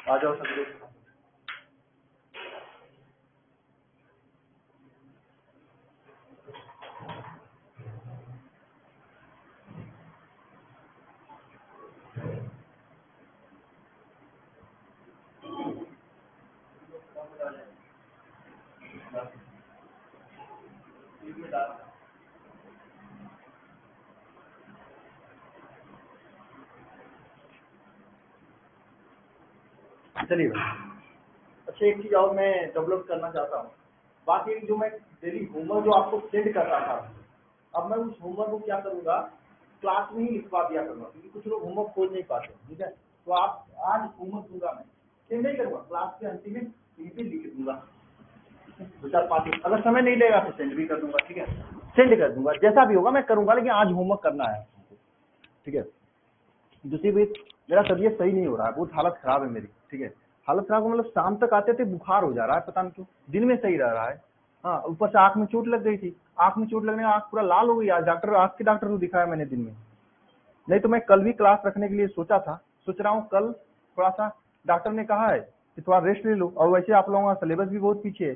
आ जाओ सभी लोग। चलिए अच्छा, एक चीज और मैं डेवलप करना चाहता हूँ। बात ये जो मैं डेली होमवर्क जो आपको सेंड कर रहा था, अब मैं उस होमवर्क को क्या करूंगा, क्लास में ही लिखवा दिया करूंगा, क्योंकि कुछ लोग होमवर्क खोज नहीं पाते। ठीक है, तो आप आज होमवर्क दूंगा, मैं सेंड नहीं करूंगा, क्लास के अंतिम में यहीं पे लिख दूंगा 2-4-5 दिन। अगर समय नहीं लेगा तो सेंड भी कर दूंगा। ठीक है, सेंड कर दूंगा, जैसा भी होगा मैं करूंगा, लेकिन आज होमवर्क करना है। ठीक है, दूसरी बात, मेरा तबीयत सही नहीं हो रहा है, बहुत हालत खराब है मेरी। ठीक है, हालत खराब मतलब शाम तक आते थे बुखार हो जा रहा है, पता नहीं क्यों, दिन में सही रह रहा है। हाँ, ऊपर से आंख में चोट लग गई थी, आंख में चोट लगने आंख पूरा लाल हो गई। आज आंख के डॉक्टर को दिखाया मैंने दिन में। नहीं तो मैं कल भी क्लास रखने के लिए सोचा था, सोच रहा हूँ कल थोड़ा सा, डॉक्टर ने कहा है कि थोड़ा रेस्ट ले लो। और वैसे आप लोगों का सिलेबस भी बहुत पीछे है।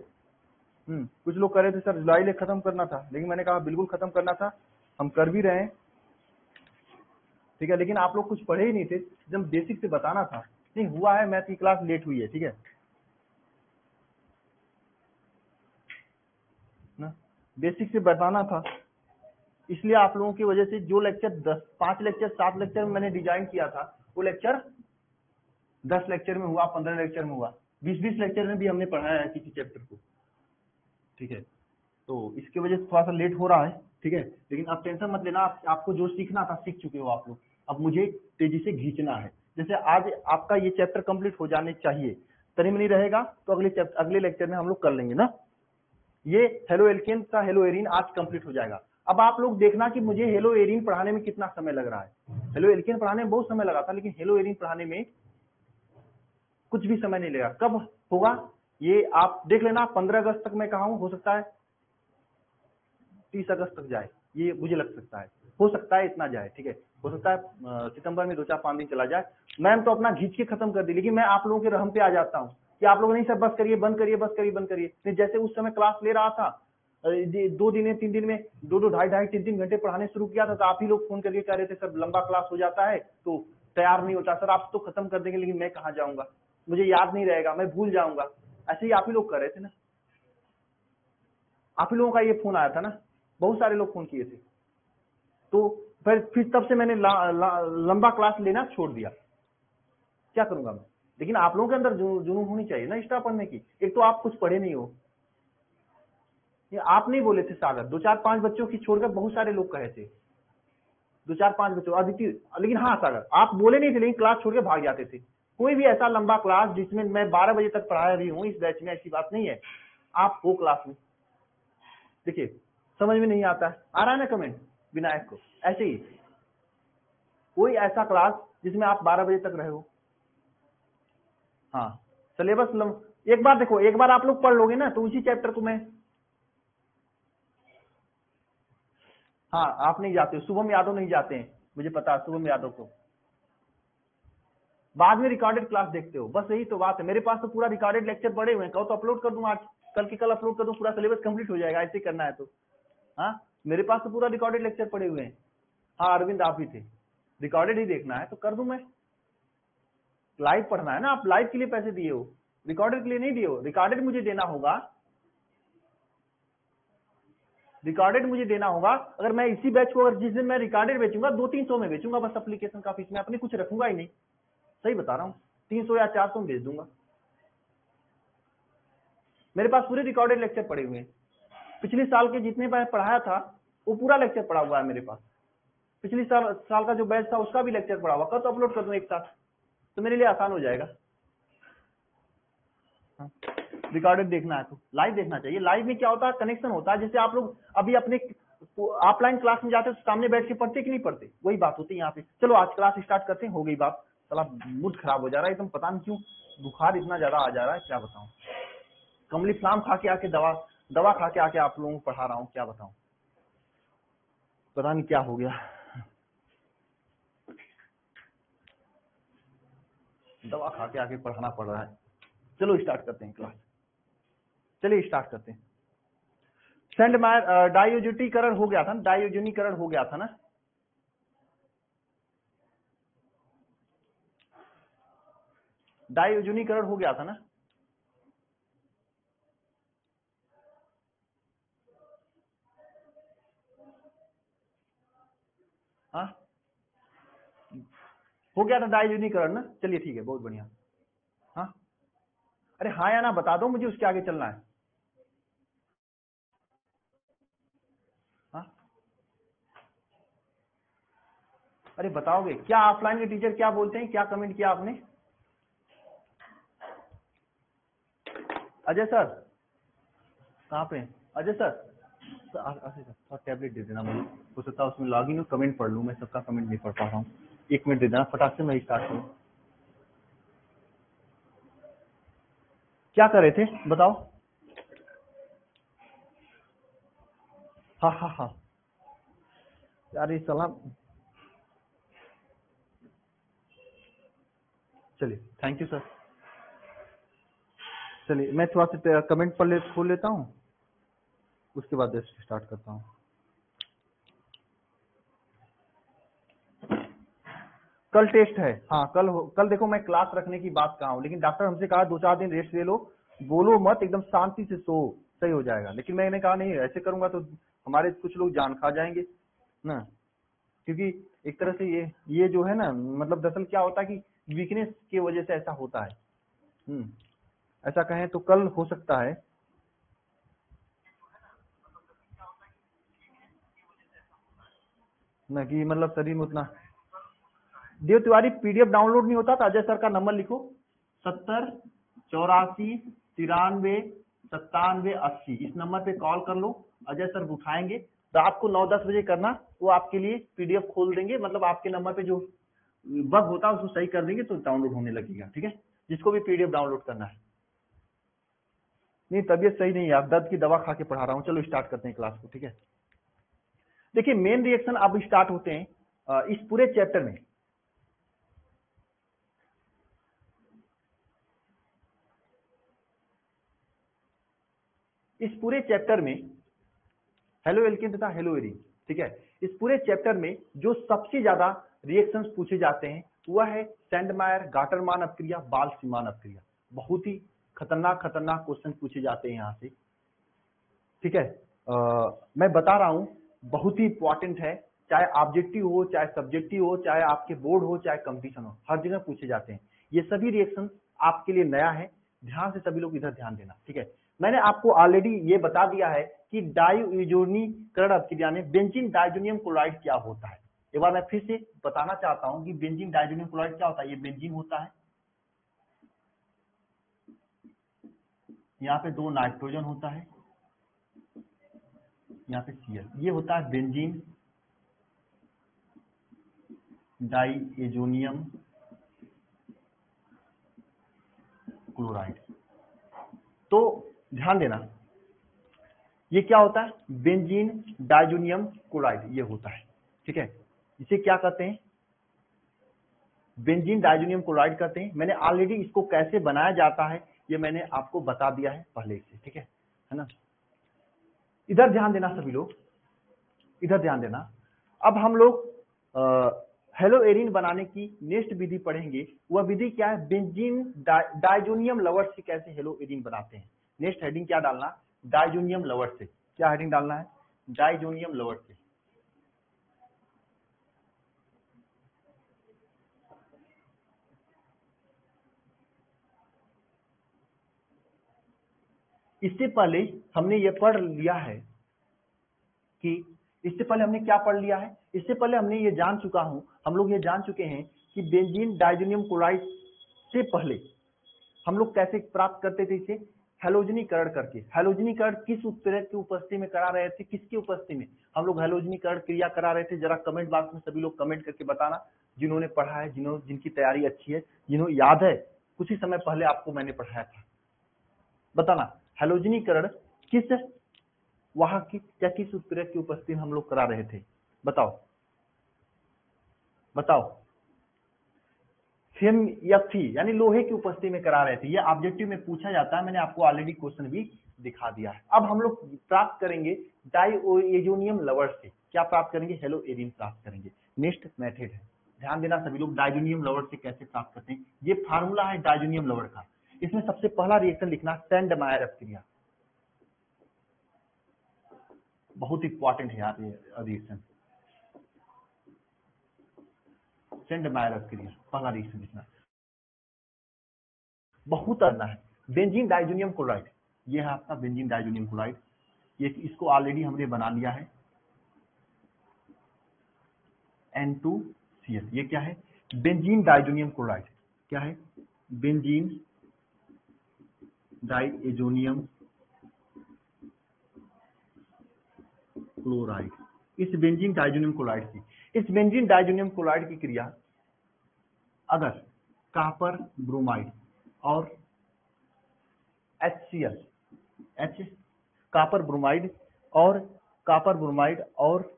कुछ लोग कह रहे थे सर जुलाई में खत्म करना था, लेकिन मैंने कहा बिल्कुल खत्म करना था, हम कर भी रहे हैं। ठीक है, लेकिन आप लोग कुछ पढ़े ही नहीं थे, जब बेसिक से बताना था। नहीं हुआ है, मैथ की क्लास लेट हुई है। ठीक है ना, बेसिक से बताना था, इसलिए आप लोगों की वजह से जो लेक्चर 5 लेक्चर 7 लेक्चर में मैंने डिजाइन किया था, वो लेक्चर 10 लेक्चर में हुआ, 15 लेक्चर में हुआ, 20-20 लेक्चर में भी हमने पढ़ाया है किसी चैप्टर को। ठीक है, तो इसकी वजह से थोड़ा सा लेट हो रहा है। ठीक है, लेकिन आप टेंशन मत लेना, आपको जो सीखना था सीख चुके हो आप लोग। अब मुझे तेजी से खींचना है। जैसे आज आपका ये चैप्टर कंप्लीट हो जाने चाहिए, तनी मनी रहेगा तो अगले लेक्चर में हम लोग कर लेंगे ना। ये हेलो एल्केन का हेलो एरीन आज कंप्लीट हो जाएगा। अब आप लोग देखना कि मुझे हेलो एरीन पढ़ाने में कितना समय लग रहा है। हेलो एल्केन पढ़ाने में बहुत समय लगा था, लेकिन हेलो एरीन पढ़ाने में कुछ भी समय नहीं लेगा। कब होगा ये आप देख लेना। 15 अगस्त तक मैं कहा हूं, हो सकता है 30 अगस्त तक जाए, ये मुझे लग सकता है। हो सकता है इतना जाए। ठीक है, हो सकता है सितंबर में 2-4-5 दिन चला जाए। मैम तो अपना घींच के खत्म कर दी, लेकिन मैं आप लोगों के रहम पे आ जाता हूँ कि आप लोग नहीं सर बस करिए, बंद करिए, बस करिए, बंद करिए। जैसे उस समय क्लास ले रहा था, 2 दिन में 3 दिन में 2-2, 2.5-2.5, 3-3 घंटे पढ़ाने शुरू किया था, तो आप ही लोग फोन करके कह रहे थे सर लंबा क्लास हो जाता है तो तैयार नहीं होता। सर आप तो खत्म कर देंगे, लेकिन मैं कहाँ जाऊंगा, मुझे याद नहीं रहेगा, मैं भूल जाऊंगा। ऐसे ही आप ही लोग कर रहे थे ना, आप ही लोगों का ये फोन आया था ना, बहुत सारे लोग फोन किए थे। तो फिर तब से मैंने लंबा क्लास लेना छोड़ दिया। क्या करूंगा मैं, लेकिन आप लोगों के अंदर जुनून होनी चाहिए ना एक्स्ट्रा पढ़ने की। एक तो आप कुछ पढ़े नहीं हो, ये आप नहीं बोले थे सागर, 2-4-5 बच्चों की छोड़कर बहुत सारे लोग कहे थे, 2-4-5 बच्चों अदिति। लेकिन हाँ सागर आप बोले नहीं थे, लेकिन क्लास छोड़ के भाग जाते थे। कोई भी ऐसा लंबा क्लास जिसमें मैं 12 बजे तक पढ़ाया भी हूँ इस बैच में, ऐसी बात नहीं है। आप हो क्लास में, देखिए समझ में नहीं आता है, आ रहा है ना कमेंट विनायक को, ऐसे ही कोई ऐसा क्लास जिसमें आप 12 बजे तक रहे हो। हाँ सिलेबस एक बार देखो, एक बार आप लोग पढ़ लोगे ना तो उसी चैप्टर को मैं, हाँ आप नहीं जाते हो, शुभम यादव नहीं जाते हैं, मुझे पता है शुभम यादव को। बाद में रिकॉर्डेड क्लास देखते हो, बस यही तो बात है। मेरे पास तो पूरा रिकॉर्डेड लेक्चर पड़े हुए हैं, कहो तो अपलोड कर दूं आज, कल की कल अपलोड कर दूं, पूरा सिलेबस कंप्लीट हो जाएगा। ऐसे करना है तो हाँ, मेरे पास तो पूरा रिकॉर्डेड लेक्चर पड़े हुए हैं। हाँ अरविंद आप ही थे, रिकॉर्डेड ही देखना है तो कर दूं मैं। लाइव पढ़ना है ना, आप लाइव के लिए पैसे दिए हो, रिकॉर्डेड के लिए नहीं दिए हो। रिकॉर्डेड मुझे देना होगा, रिकॉर्डेड मुझे देना होगा। अगर मैं इसी बैच को, अगर जिस दिन मैं रिकॉर्डेड बेचूंगा 200-300 में बेचूंगा बस, एप्लीकेशन का फीस में अपनी कुछ रखूंगा ही नहीं। सही बता रहा हूँ, 300 या 400 में बेच दूंगा। मेरे पास पूरे रिकॉर्डेड लेक्चर पड़े हुए हैं, पिछले साल के जितने मैं पढ़ाया था वो पूरा लेक्चर पड़ा हुआ है मेरे पास। पिछले साल का जो बैच था उसका भी लेक्चर पड़ा हुआ, कल तो अपलोड कर दूं एक साथ, तो मेरे लिए आसान हो जाएगा। रिकॉर्डेड देखना है तो लाइव देखना चाहिए। लाइव में क्या होता है, कनेक्शन होता है। जैसे आप लोग अभी अपने ऑफलाइन क्लास में जाते तो सामने बैठ के पढ़ते कि नहीं पढ़ते, वही बात होती है यहाँ पे। चलो आज क्लास स्टार्ट करते हैं, हो गई बात। चला मूड खराब हो जा रहा है एकदम, पता नहीं क्यों बुखार इतना ज्यादा आ जा रहा है, क्या बताऊं। कमली फ्लाम खा के आके दवा खा के आके आप लोगों को पढ़ा रहा हूँ, क्या बताऊं, पता नहीं क्या हो गया। दवा खा के आके पढ़ाना पड़ रहा है। चलो स्टार्ट करते हैं क्लास। चलिए स्टार्ट करते हैं। सेंडमायर डायोजनीकरण हो गया था ना, डायोजनीकरण हो गया था ना। डायोजनीकरण हो गया था ना। हाँ हो गया था डायोजनीकरण ना। चलिए ठीक है, बहुत बढ़िया। हाँ अरे हाँ या ना बता दो मुझे, उसके आगे चलना है। हाँ अरे बताओगे क्या? ऑफलाइन के टीचर क्या बोलते हैं? क्या कमेंट किया आपने? अजय सर कहाँ पे? अजय सर थोड़ा टैबलेट दे देना मुझे, हो सकता है उसमें लॉगिन हो, कमेंट पढ़ लूँ। मैं सबका कमेंट नहीं पढ़ पा रहा हूँ। 1 मिनट दे देना फटाक से, मैं स्टार्ट करूँ। क्या कर रहे थे बताओ? हाँ हाँ हाँ यार ये सलाम। चलिए थैंक यू सर। चलिए मैं थोड़ा सा कमेंट खोल लेता हूँ, उसके बाद स्टार्ट करता हूँ। कल टेस्ट है। हाँ कल देखो मैं क्लास रखने की बात कहा हूँ, लेकिन डॉक्टर हमसे कहा 2-4 दिन रेस्ट ले लो, बोलो मत, एकदम शांति से सो, सही हो जाएगा। लेकिन मैंने कहा नहीं, ऐसे करूंगा तो हमारे कुछ लोग जान खा जाएंगे ना, क्योंकि एक तरह से ये जो है ना, मतलब दरअसल क्या होता है कि वीकनेस की वजह से ऐसा होता है। ऐसा कहें तो कल हो सकता है ना, कि मतलब शरीर में उतना। देव तिवारी पीडीएफ डाउनलोड नहीं होता था। अजय सर का नंबर लिखो, 70 84 93 97 80। इस नंबर पे कॉल कर लो, अजय सर उठाएंगे। रात को 9-10 बजे करना, वो आपके लिए पीडीएफ खोल देंगे, मतलब आपके नंबर पे जो बग होता है उसको सही कर देंगे तो डाउनलोड होने लगेगा। ठीक है, जिसको भी पीडीएफ डाउनलोड करना है। नहीं तबीयत सही नहीं है, आप दर्द की दवा खा के पढ़ा रहा हूँ। चलो स्टार्ट करते हैं क्लास को। ठीक है, देखिए मेन रिएक्शन अब स्टार्ट होते हैं इस पूरे चैप्टर में। इस पूरे चैप्टर में हेलो एल्केन तथा हेलो एरीन। ठीक है, इस पूरे चैप्टर में जो सबसे ज्यादा रिएक्शंस पूछे जाते हैं वह है सेंडमायर गाटरमान अपक्रिया, बाल सीमान अपक्रिया। बहुत ही खतरनाक क्वेश्चन पूछे जाते हैं यहाँ से। ठीक है, मैं बता रहा हूँ, बहुत ही इंपॉर्टेंट है। चाहे ऑब्जेक्टिव हो, चाहे सब्जेक्टिव हो, चाहे आपके बोर्ड हो, चाहे कंपटीशन हो, हर जगह पूछे जाते हैं। ये सभी रिएक्शन आपके लिए नया है, ध्यान से सभी लोग इधर ध्यान देना। ठीक है, मैंने आपको ऑलरेडी ये बता दिया है कि डायोजनीकरण अपक्रिया में बेंजीन डाइजोनियम क्लोराइड क्या होता है। एक बार मैं फिर से बताना चाहता हूं कि बेंजीन डाइजोनियम क्लोराइड क्या होता है। ये बेंजीन होता है, यहाँ पे 2 नाइट्रोजन होता है, यहाँ पे Cl, ये होता है बेंजीन डाइएजोनियम क्लोराइड। तो ध्यान देना, ये क्या होता है? बेंजीन डाइजोनियम क्लोराइड ये होता है। ठीक है, इसे क्या कहते हैं? बेंजीन डाइजोनियम क्लोराइड कहते हैं। मैंने ऑलरेडी इसको कैसे बनाया जाता है ये मैंने आपको बता दिया है पहले से। ठीक है ना? इधर ध्यान देना सभी लोग, इधर ध्यान देना। अब हम लोग हेलो एरीन बनाने की नेक्स्ट विधि पढ़ेंगे। वह विधि क्या है? बेंजीन डाइजोनियम लवर से कैसे हेलो एरीन बनाते हैं। नेक्स्ट हेडिंग क्या डालना? डाइजोनियम लवर से। क्या हेडिंग डालना है? डाइजोनियम लवर से। इससे पहले हमने ये पढ़ लिया है कि इससे पहले हमने क्या पढ़ लिया है? इससे पहले हमने ये जान चुका हूं, हम लोग ये जान चुके हैं कि बेंजीन डाइजोनियम क्लोराइड से पहले हम लोग कैसे प्राप्त करते थे इसे? हैलोजनीकरण करके। हैलोजनीकरण किस उत्प्रेरक की उपस्थिति में करा रहे थे? किसकी उपस्थिति में हम लोग हैलोजनीकरण क्रिया करा रहे थे? जरा कमेंट बॉक्स में सभी लोग कमेंट करके बताना, जिन्होंने पढ़ा है, जिनकी तैयारी अच्छी है, जिन्होंने याद है, कुछ ही समय पहले आपको मैंने पढ़ाया था। बताना हैलोजनीकरण किस वहां की क्या किस उत्प्रेरक की उपस्थिति में हम लोग करा रहे थे? बताओ बताओ। CmFe यानी लोहे की उपस्थिति में करा रहे थे। ये ऑब्जेक्टिव में पूछा जाता है, मैंने आपको ऑलरेडी क्वेश्चन भी दिखा दिया है। अब हम लोग प्राप्त करेंगे डाइओजोनियम लवर से। क्या प्राप्त करेंगे? हेलो एरिन प्राप्त करेंगे। नेक्स्ट मेथड है, ध्यान देना सभी लोग, डाइजोनियम लवर से कैसे प्राप्त करते हैं। ये फार्मूला है डाइजोनियम लवर का। इसमें सबसे पहला रिएक्शन लिखना सेंडमायर अपक्रिया, बहुत इंपॉर्टेंट है यार ये रिएक्शन। सेंडमायर अपक्रिया पहला रिएक्शन लिखना, बहुत करना है। बेंजीन डाइजोनियम क्लोराइड, ये है आपका बेंजीन डाइजोनियम क्लोराइड। ये इसको ऑलरेडी हमने बना लिया है, N2Cl। ये क्या है? Benzene diazonium chloride. क्या है? Benzene diazonium chloride. इस बेंजीन डाइजोनियम क्लोराइड की, इस बेंजीन डाइजोनियम क्लोराइड की क्रिया अगर कॉपर ब्रोमाइड और HCl, कॉपर ब्रोमाइड और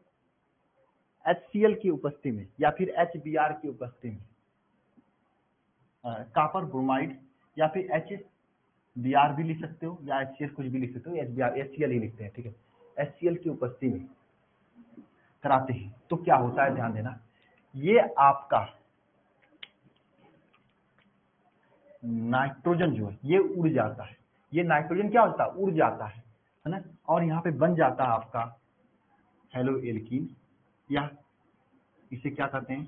HCl की उपस्थिति में या फिर HBr की उपस्थिति में, कॉपर ब्रोमाइड या फिर HBr भी लिख सकते हो या HCl कुछ भी लिख सकते हो, HCl ही लिखते हैं, ठीक है। HCl की उपस्थिति में कराते हैं तो क्या होता है, ध्यान देना, ये आपका नाइट्रोजन जो है ये उड़ जाता है। ये नाइट्रोजन क्या होता है? उड़ जाता है ना, और यहाँ पे बन जाता है आपका हेलो एल्कीन, या इसे क्या कहते हैं?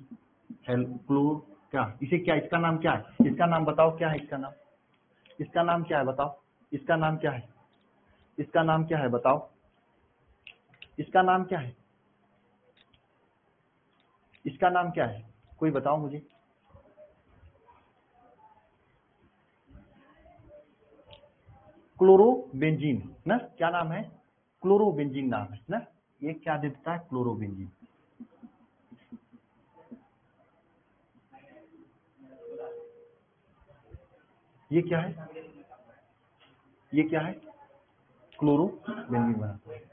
क्लो क्या, इसे क्या, इसका नाम क्या है? इसका नाम बताओ क्या है? इसका नाम क्या है बताओ? इसका नाम क्या है? इसका नाम क्या है बताओ? इसका नाम क्या है? इसका नाम क्या है? कोई बताओ मुझे। क्लोरोबेंजीन ना, क्या नाम है? क्लोरोबेंजीन नाम है ना। ये क्या देता है? क्लोरोबेंजीन। ये क्या है? ये क्या है? क्लोरोबेंजीन बनाता है।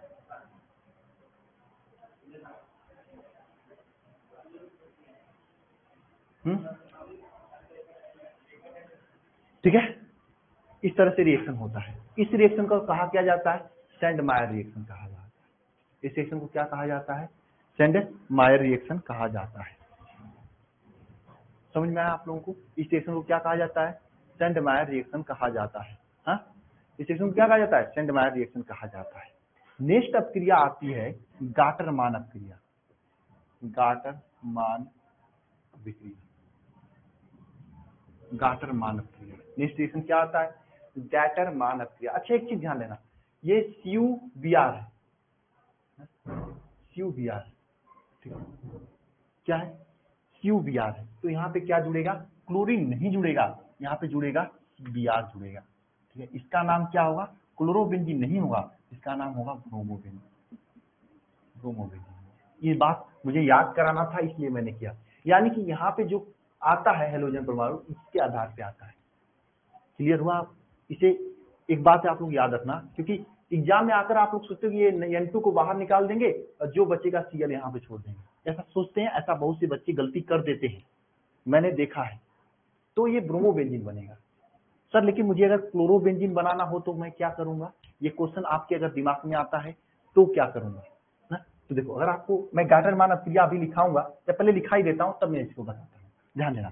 ठीक है, इस तरह से रिएक्शन होता है। इस रिएक्शन को कहा क्या जाता है? सेंडमायर रिएक्शन कहा जाता है। इस रिएक्शन को क्या कहा जाता है? सेंडमायर रिएक्शन कहा जाता है। समझ में आया आप लोगों को? इस रिएक्शन को क्या कहा जाता है? सेंडमायर रिएक्शन कहा जाता है। हाँ, इस रिएक्शन को क्या कहा जाता है? सेंडमायर रिएक्शन कहा जाता है। नेक्स्ट अपक्रिया आती है गाटरमान अपक्रिया। गाटरमान अपक्रिया, गाटरमान अपक्रिया। नेक्स्ट रिएक्शन क्या आता है? गाटरमान अपक्रिया। अच्छा, एक चीज ध्यान देना, ये CuBr है, CuBr, ठीक है, क्या है? CuBr है। तो यहाँ पे क्या जुड़ेगा? क्लोरीन नहीं जुड़ेगा, यहाँ पे जुड़ेगा Br जुड़ेगा, ठीक है। इसका नाम क्या होगा? क्लोरोबेंजीन नहीं होगा, इसका नाम होगा ब्रोमोबेंजीन। ये बात मुझे याद कराना था, इसलिए मैंने किया। यानी कि यहाँ पे जो आता है हेलोजन परमाणु, इसके आधार पे आता है। क्लियर हुआ? आप इसे एक बात है आप लोग याद रखना, क्योंकि एग्जाम में आकर आप लोग सोचते हो कि ये N2 को बाहर निकाल देंगे और जो बचेगा Cl यहाँ पे छोड़ देंगे, ऐसा सोचते हैं। ऐसा बहुत से बच्चे गलती कर देते हैं, मैंने देखा है। तो ये ब्रोमोबेंजीन बनेगा सर, लेकिन मुझे अगर क्लोरोबेंजीन बनाना हो तो मैं क्या करूंगा? ये क्वेश्चन आपके अगर दिमाग में आता है तो क्या करूंगा ना? तो देखो, अगर आपको मैं गाटरमान अपक्रिया अभी लिखाऊंगा, या पहले लिखा ही देता हूं तब मैं इसको बताता हूँ। ध्यान देना,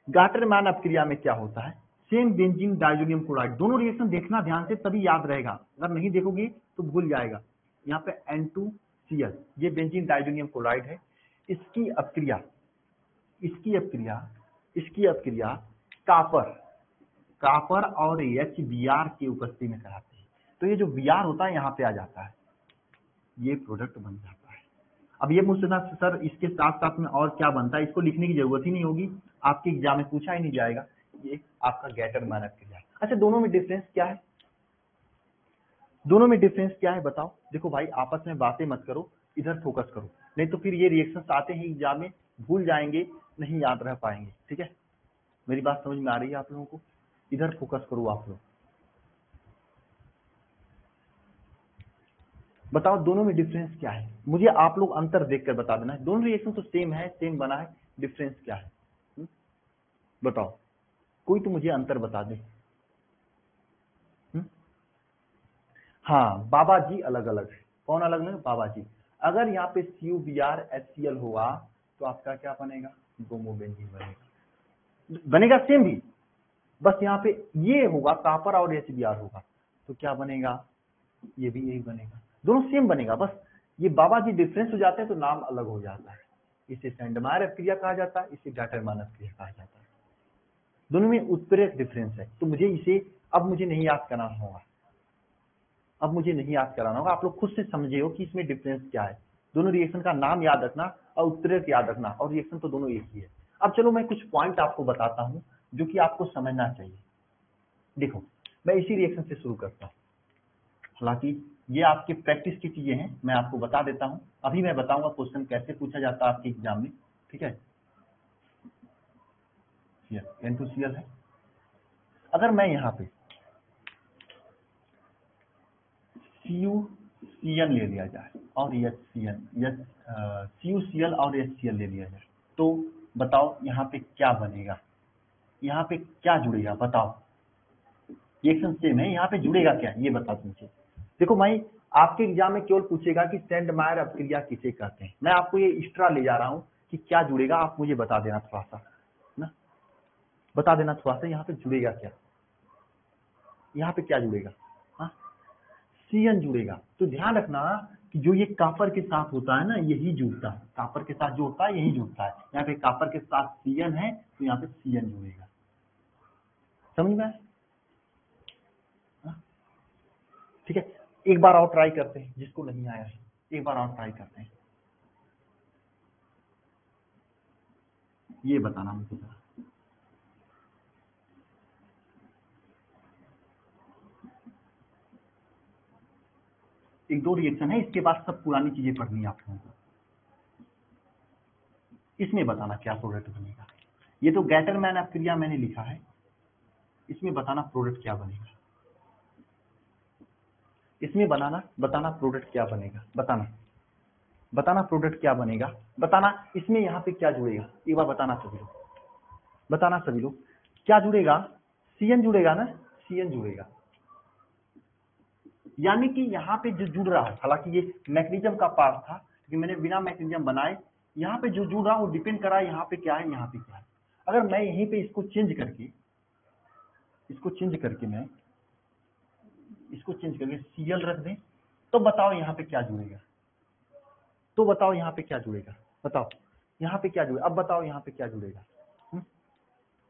गाटरमान अपक्रिया में क्या होता है? सेम बेंजीन डाइजोनियम क्लोराइड, दोनों रिएक्शन देखना ध्यान से, तभी याद रहेगा। अगर नहीं देखोगे तो भूल जाएगा। यहाँ पे N2Cl, ये बेंजीन डाइजोनियम क्लोराइड है। इसकी अपक्रिया कॉपर और HBr की उपस्थिति में कराते हैं। तो ये जो Br होता है यहाँ पे आ जाता है, ये प्रोडक्ट बन जाता है। अब ये मुझसे ना सर इसके साथ साथ में और क्या बनता है, इसको लिखने की जरूरत ही नहीं होगी, आपके एग्जाम में पूछा ही नहीं जाएगा। ये आपका गाटरमान अपक्रिया है। अच्छा, दोनों में डिफरेंस क्या है? दोनों में डिफरेंस क्या है बताओ? देखो भाई, आपस में बातें मत करो, इधर फोकस करो, नहीं तो फिर ये रिएक्शंस आते हैं एग्जाम में, भूल जाएंगे, नहीं याद रह पाएंगे। ठीक है, मेरी बात समझ में आ रही है आप लोगों को? इधर फोकस करो आप लोग। बताओ दोनों में डिफरेंस क्या है? मुझे आप लोग अंतर देखकर बता देना। दोनों रिएक्शन तो सेम है, सेम बना है, डिफरेंस क्या है? बताओ, कोई तो मुझे अंतर बता दे। हाँ, बाबा जी अलग अलग है। कौन अलग है? बाबा जी। अगर यहाँ पे CuBr HCl होगा तो आपका क्या बनेगा? ब्रोमोबेंजीन बनेगा। बनेगा सेम भी, बस यहाँ पे ये होगा कॉपर और HBr होगा तो क्या बनेगा? ये भी यही बनेगा, दोनों सेम बनेगा, बस ये बाबा जी डिफरेंस हो जाते हैं तो नाम अलग हो जाता है। इसे सेंडमायर अपक्रिया कहा जाता है, इसे गैटरमान अपक्रिया कहा जाता है। दोनों में उत्प्रेरक डिफरेंस है, तो मुझे इसे अब मुझे नहीं याद कराना होगा। अब मुझे नहीं याद कराना होगा, आप लोग खुद से समझे हो कि इसमें डिफरेंस क्या है। दोनों रिएक्शन का नाम याद रखना और उत्प्रेरक याद रखना, और रिएक्शन तो दोनों एक ही है। अब चलो मैं कुछ पॉइंट आपको बताता हूं जो कि आपको समझना चाहिए। देखो, मैं इसी रिएक्शन से शुरू करता हूं, हालांकि ये आपके प्रैक्टिस की चीजें हैं, मैं आपको बता देता हूं। अभी मैं बताऊंगा क्वेश्चन कैसे पूछा जाता है आपके एग्जाम में, ठीक है। N2Cl है। अगर मैं यहाँ पे CuCl ले लिया जाए और CuCl और HCl ले लिया जाए तो बताओ यहाँ पे क्या बनेगा? यहाँ पे क्या जुड़ेगा बताओ? रिएक्शन सेम है, यहाँ पे जुड़ेगा क्या ये बताओ मुझे। देखो भाई, आपके एग्जाम में केवल पूछेगा कि सेंडमायर अपक्रिया किसे कहते हैं। मैं आपको ये एक्स्ट्रा ले जा रहा हूँ कि क्या जुड़ेगा, आप मुझे बता देना थोड़ा सा ना, बता देना थोड़ा सा यहाँ पे जुड़ेगा क्या, यहाँ पे क्या जुड़ेगा? हाँ, CN जुड़ेगा। तो ध्यान रखना कि जो ये कॉपर के साथ होता है ना, यही जुड़ता है, कॉपर के साथ जो होता है यही जुड़ता है। यहाँ पे कॉपर के साथ CN है तो यहाँ पे CN जुड़ेगा, समझ में? ठीक है, एक बार और ट्राई करते हैं, जिसको नहीं आया है एक बार और ट्राई करते हैं, ये बताना मुझे जरा। एक दो रिएक्शन है, इसके बाद सब पुरानी चीजें पढ़नी है आप लोगों को। इसमें बताना क्या प्रोडक्ट बनेगा। ये तो गैटरमैन अपक्रिया मैंने लिखा है, इसमें बताना प्रोडक्ट क्या बनेगा। इसमें बताना प्रोडक्ट क्या बनेगा, बताना प्रोडक्ट क्या बनेगा, बताना इसमें यहाँ पे क्या जुड़ेगा। एक बार बताना सभी लोग, बताना सभी लोग क्या जुड़ेगा? CN जुड़ेगा ना, CN जुड़ेगा। यानी कि यहाँ पे जो जुड़ रहा है, हालांकि ये मैकेनिज्म का पार्ट था क्योंकि मैंने बिना मैकेनिज्म बनाए, यहाँ पे जो जुड़ रहा है वो डिपेंड कर रहा है यहाँ पे क्या है, यहाँ पे क्या है। अगर मैं यहीं पे इसको चेंज करके मैं इसको चेंज करके CL रख दें तो बताओ यहाँ पे क्या जुड़ेगा, तो बताओ यहाँ पे क्या जुड़ेगा, बताओ यहाँ पे क्या जुड़ेगा। अब बताओ यहाँ पे क्या जुड़ेगा,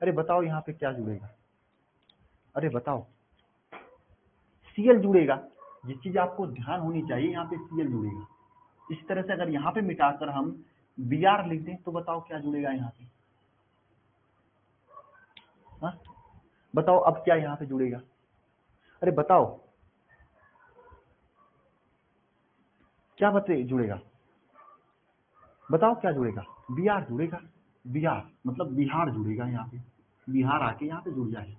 अरे बताओ यहाँ पे क्या जुड़ेगा, अरे बताओ। CL जुड़ेगा। जिस चीज आपको ध्यान होनी चाहिए, यहाँ पे CL जुड़ेगा। इस तरह से अगर यहाँ पे मिटाकर हम Br लिख दें तो बताओ क्या जुड़ेगा यहाँ पे, हाँ बताओ अब क्या यहाँ पे जुड़ेगा, अरे बताओ क्या जुड़ेगा, बताओ क्या जुड़ेगा। Br जुड़ेगा, Br मतलब बिहार जुड़ेगा, यहाँ पे बिहार आके यहाँ पे जुड़ जाएगा।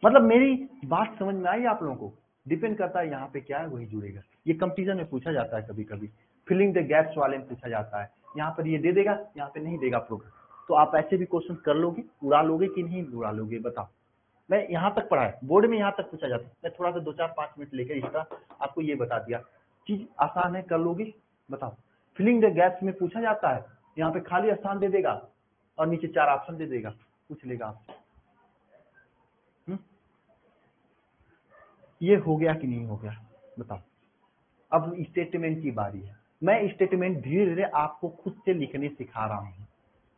मतलब मेरी बात समझ में आई आप लोगों को? डिपेंड करता है यहाँ पे क्या है वही जुड़ेगा। ये कंपटीशन में पूछा जाता है, कभी कभी फिलिंग द गैप्स वाले में पूछा जाता है, यहाँ पर ये दे देगा, यहाँ पे नहीं देगा प्रोडक्ट, तो आप ऐसे भी क्वेश्चन कर लोगे, उड़ा लोगे कि नहीं उड़ा लोगे बताओ। मैं यहाँ तक पढ़ा है, बोर्ड में यहाँ तक पूछा जाता है, मैं थोड़ा सा 2-4-5 मिनट लेकर इसका आपको ये बता दिया, चीज आसान है, कर लोगे बताओ। फिलिंग द गैप्स में पूछा जाता है, यहाँ पे खाली स्थान दे देगा और नीचे 4 ऑप्शन दे देगा, पूछ लेगा आपसे। ये हो गया कि नहीं हो गया बताओ। अब स्टेटमेंट की बारी है। मैं स्टेटमेंट धीरे धीरे आपको खुद से लिखने सिखा रहा हूँ,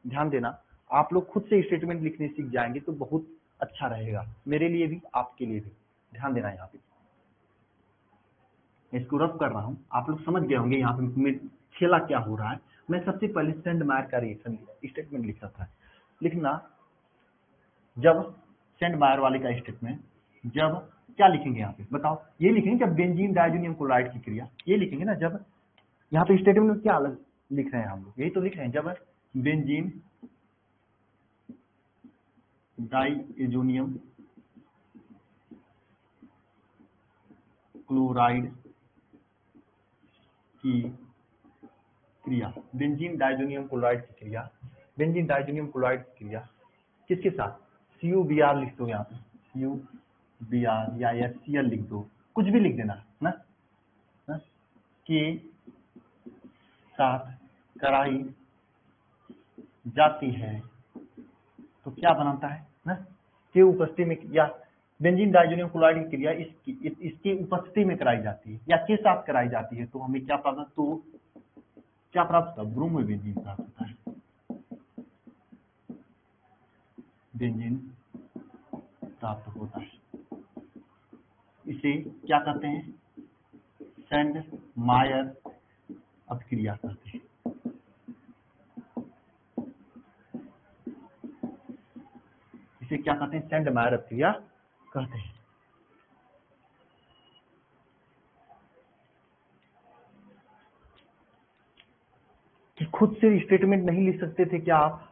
ध्यान देना। आप लोग खुद से स्टेटमेंट लिखने सीख जाएंगे तो बहुत अच्छा रहेगा, मेरे लिए भी आपके लिए भी। ध्यान देना, यहाँ पे इसको रफ कर रहा हूँ, आप लोग समझ गए होंगे यहाँ पे खेला क्या हो रहा है। मैं सबसे पहले सेंडमायर का रिएक्शन स्टेटमेंट लिख रहा था, लिखना जब सेंडमायर वाले का स्टेटमेंट, जब क्या लिखेंगे यहाँ पे बताओ, ये लिखेंगे जब बेंजीन डायजोनियम क्लोराइड की क्रिया, ये लिखेंगे ना। जब यहाँ पे स्टेटमेंट में क्या अलग लिख रहे हैं हम लोग, यही तो लिख रहे हैं, जब बेंजीन डायजोनियम क्लोराइड की क्रिया, बेंजीन डायजोनियम क्लोराइड की क्रिया बेंजीन डाइजोनियम क्लोराइड क्रिया किसके साथ, CuBr लिख दो यहाँ पे, CuBr या HCl लिख दो, कुछ भी लिख देना ना, के साथ कराई जाती है तो क्या बनाता है ना, के उपस्थिति में, या बेंजीन डाइजोनियम क्लोराइड की क्रिया इसकी उपस्थिति में कराई जाती है या के साथ कराई जाती है तो हमें क्या प्राप्त, तो क्या प्राप्त होता है, ब्रोमो बेंजीन प्राप्त होता है, बेंजीन प्राप्त होता है। इसे क्या कहते हैं, सेंड मायर अभिक्रिया कहते हैं। इसे क्या कहते हैं, सेंड मायर अभिक्रिया कहते हैं। कि खुद से स्टेटमेंट नहीं लिख सकते थे क्या आप,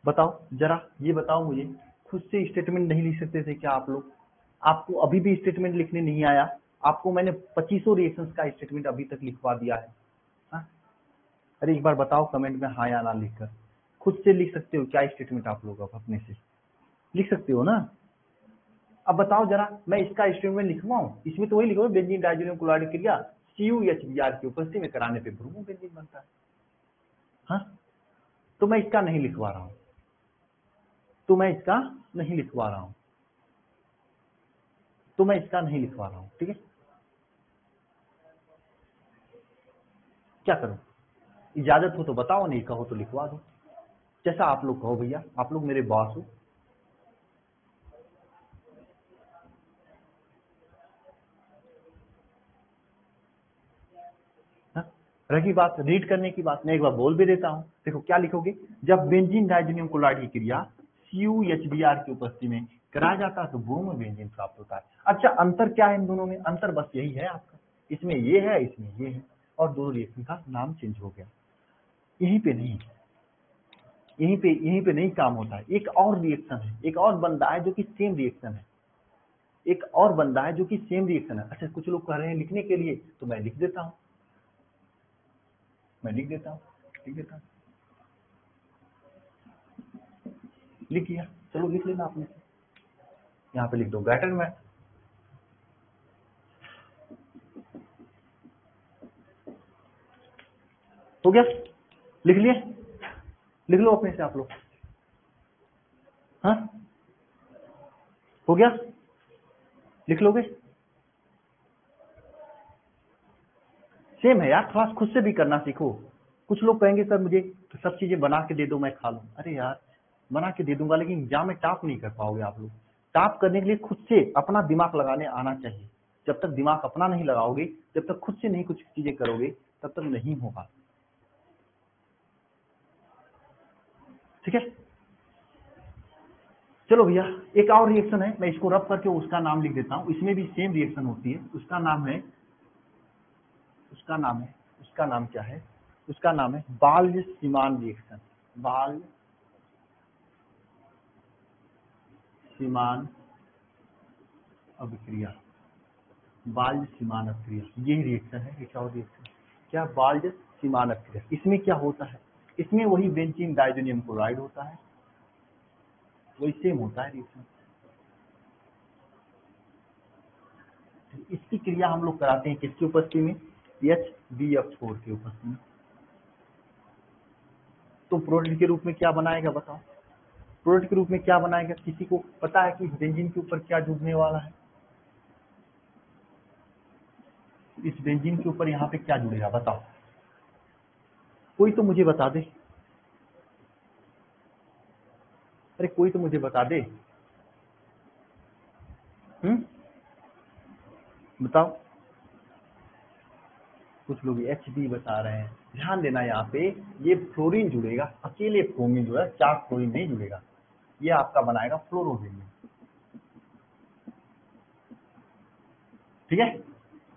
बताओ जरा, ये बताओ मुझे, खुद से स्टेटमेंट नहीं लिख सकते थे क्या आप लोग, आपको अभी भी स्टेटमेंट लिखने नहीं आया, आपको मैंने 2500 रिएक्शंस का स्टेटमेंट अभी तक लिखवा दिया है, हाँ? अरे एक बार बताओ कमेंट में हाँ या ना लिखकर, खुद से लिख सकते हो क्या स्टेटमेंट आप लोग, अब अपने से लिख सकते हो ना, अब बताओ जरा, मैं इसका स्टेटमेंट लिखवाऊं, इसमें तो वही लिखो, बेंजीन डाइजोनियम क्लोराइड क्रिया CuHBr की उपस्थिति में कराने पे ब्रोमो बेंजीन बनता है, हाँ? तो मैं इसका नहीं लिखवा रहा हूं, तो मैं इसका नहीं लिखवा रहा हूं, तो मैं इसका नहीं लिखवा रहा हूं, ठीक है? क्या करूं, इजाजत हो तो बताओ, नहीं कहो तो लिखवा दो, जैसा आप लोग कहो भैया, आप लोग मेरे बॉस हो। रही बात रीड करने की बात, मैं एक बार बोल भी देता हूं, देखो क्या लिखोगे, जब बेंजीन डाइजोनियम क्लोराइड की क्रिया CuHBr की उपस्थिति में कराया जाता है तो ब्रोमो बेंजीन प्राप्त होता है। अच्छा अंतर क्या है इन दोनों में, अंतर बस यही है आपका, इसमें ये है इसमें ये है, और दोनों रिएक्शन का नाम चेंज हो गया, यहीं पे नहीं, यहीं पे नहीं काम होता है। एक और रिएक्शन है, एक और बंदा है जो कि सेम रिएक्शन है, एक और बंदा है जो कि सेम रिएक्शन है। अच्छा कुछ लोग कह रहे हैं लिखने के लिए, तो मैं लिख देता हूं, मैं लिख देता हूं, लिख देता हूं, लिख लिया, चलो लिख लेना आपने, यहाँ पे लिख दो ग्रेटर में, हो गया, लिख लिए, लिख लो अपने से आप लोग, हाँ हो गया, लिख लोगे, सेम है यार, थोड़ा खुद से भी करना सीखो। कुछ लोग कहेंगे सर मुझे तो सब चीजें बना के दे दो मैं खा लूं, अरे यार बना के दे दूंगा लेकिन एग्जाम में टॉप नहीं कर पाओगे आप लोग। टॉप करने के लिए खुद से अपना दिमाग लगाने आना चाहिए, जब तक दिमाग अपना नहीं लगाओगे, जब तक खुद से नहीं कुछ चीजें करोगे तब तक नहीं होगा, ठीक है? चलो भैया एक और रिएक्शन है, मैं इसको रब करके उसका नाम लिख देता हूं, इसमें भी सेम रिएक्शन होती है, उसका नाम है, उसका नाम क्या है, उसका नाम है बाल्ज-सीमान रिएक्शन, बाल्ज-सीमान अभिक्रिया, बाल्ज-सीमान अभिक्रिया, यही रिएक्शन है, एक और रिएक्शन क्या, बाल्ज-सीमान अभिक्रिया। इसमें क्या होता है, इसमें वही बेंजीन डाइजोनियम क्लोराइड होता है, वही सेम होता है रिएक्शन, इसकी क्रिया हम लोग कराते हैं किसकी उपस्थिति में, HBF4 की उपस्थिति में। तो प्रोडक्ट के रूप में क्या बनाएगा बताओ, प्रोडक्ट के रूप में क्या बनाएगा, किसी को पता है कि बेंजीन के ऊपर क्या जुड़ने वाला है, इस बेंजीन के ऊपर यहाँ पे क्या जुड़ेगा बताओ, कोई तो मुझे बता दे, अरे कोई तो मुझे बता दे, बताओ, कुछ लोग HB बता रहे हैं, ध्यान देना यहाँ पे, ये फ्लोरीन जुड़ेगा, अकेले फ्लोरीन जुड़ेगा, 4 फ्लोरीन नहीं जुड़ेगा, ये आपका बनाएगा फ्लोरोबेंजीन, ठीक है?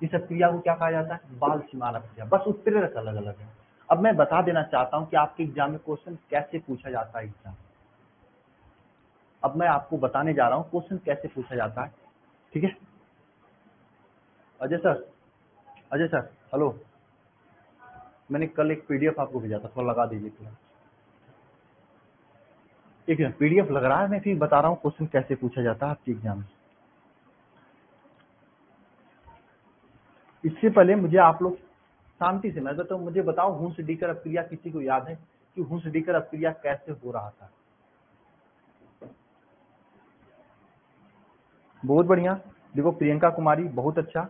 इस क्रिया को क्या कहा जाता है, बाल्ज-सीमान अभिक्रिया, बस उत्प्रेरक अलग अलग है। अब मैं बता देना चाहता हूं कि आपके एग्जाम में क्वेश्चन कैसे पूछा जाता है एग्जाम, अब मैं आपको बताने जा रहा हूं क्वेश्चन कैसे पूछा जाता है, ठीक है? अजय सर हेलो, मैंने कल एक पीडीएफ आपको भेजा था, थोड़ा लगा दीजिए थोड़ा। एक मिनट, पीडीएफ लग रहा है, मैं फिर बता रहा हूँ क्वेश्चन कैसे पूछा जाता है आपके एग्जाम में। इससे पहले मुझे आप लोग शांति से, मैं तो मुझे बताओ हुंस डीकर अपक्रिया किसी को याद है कि हुंस डीकर अपक्रिया कैसे हो रहा था? बहुत बढ़िया, देखो प्रियंका कुमारी, बहुत अच्छा।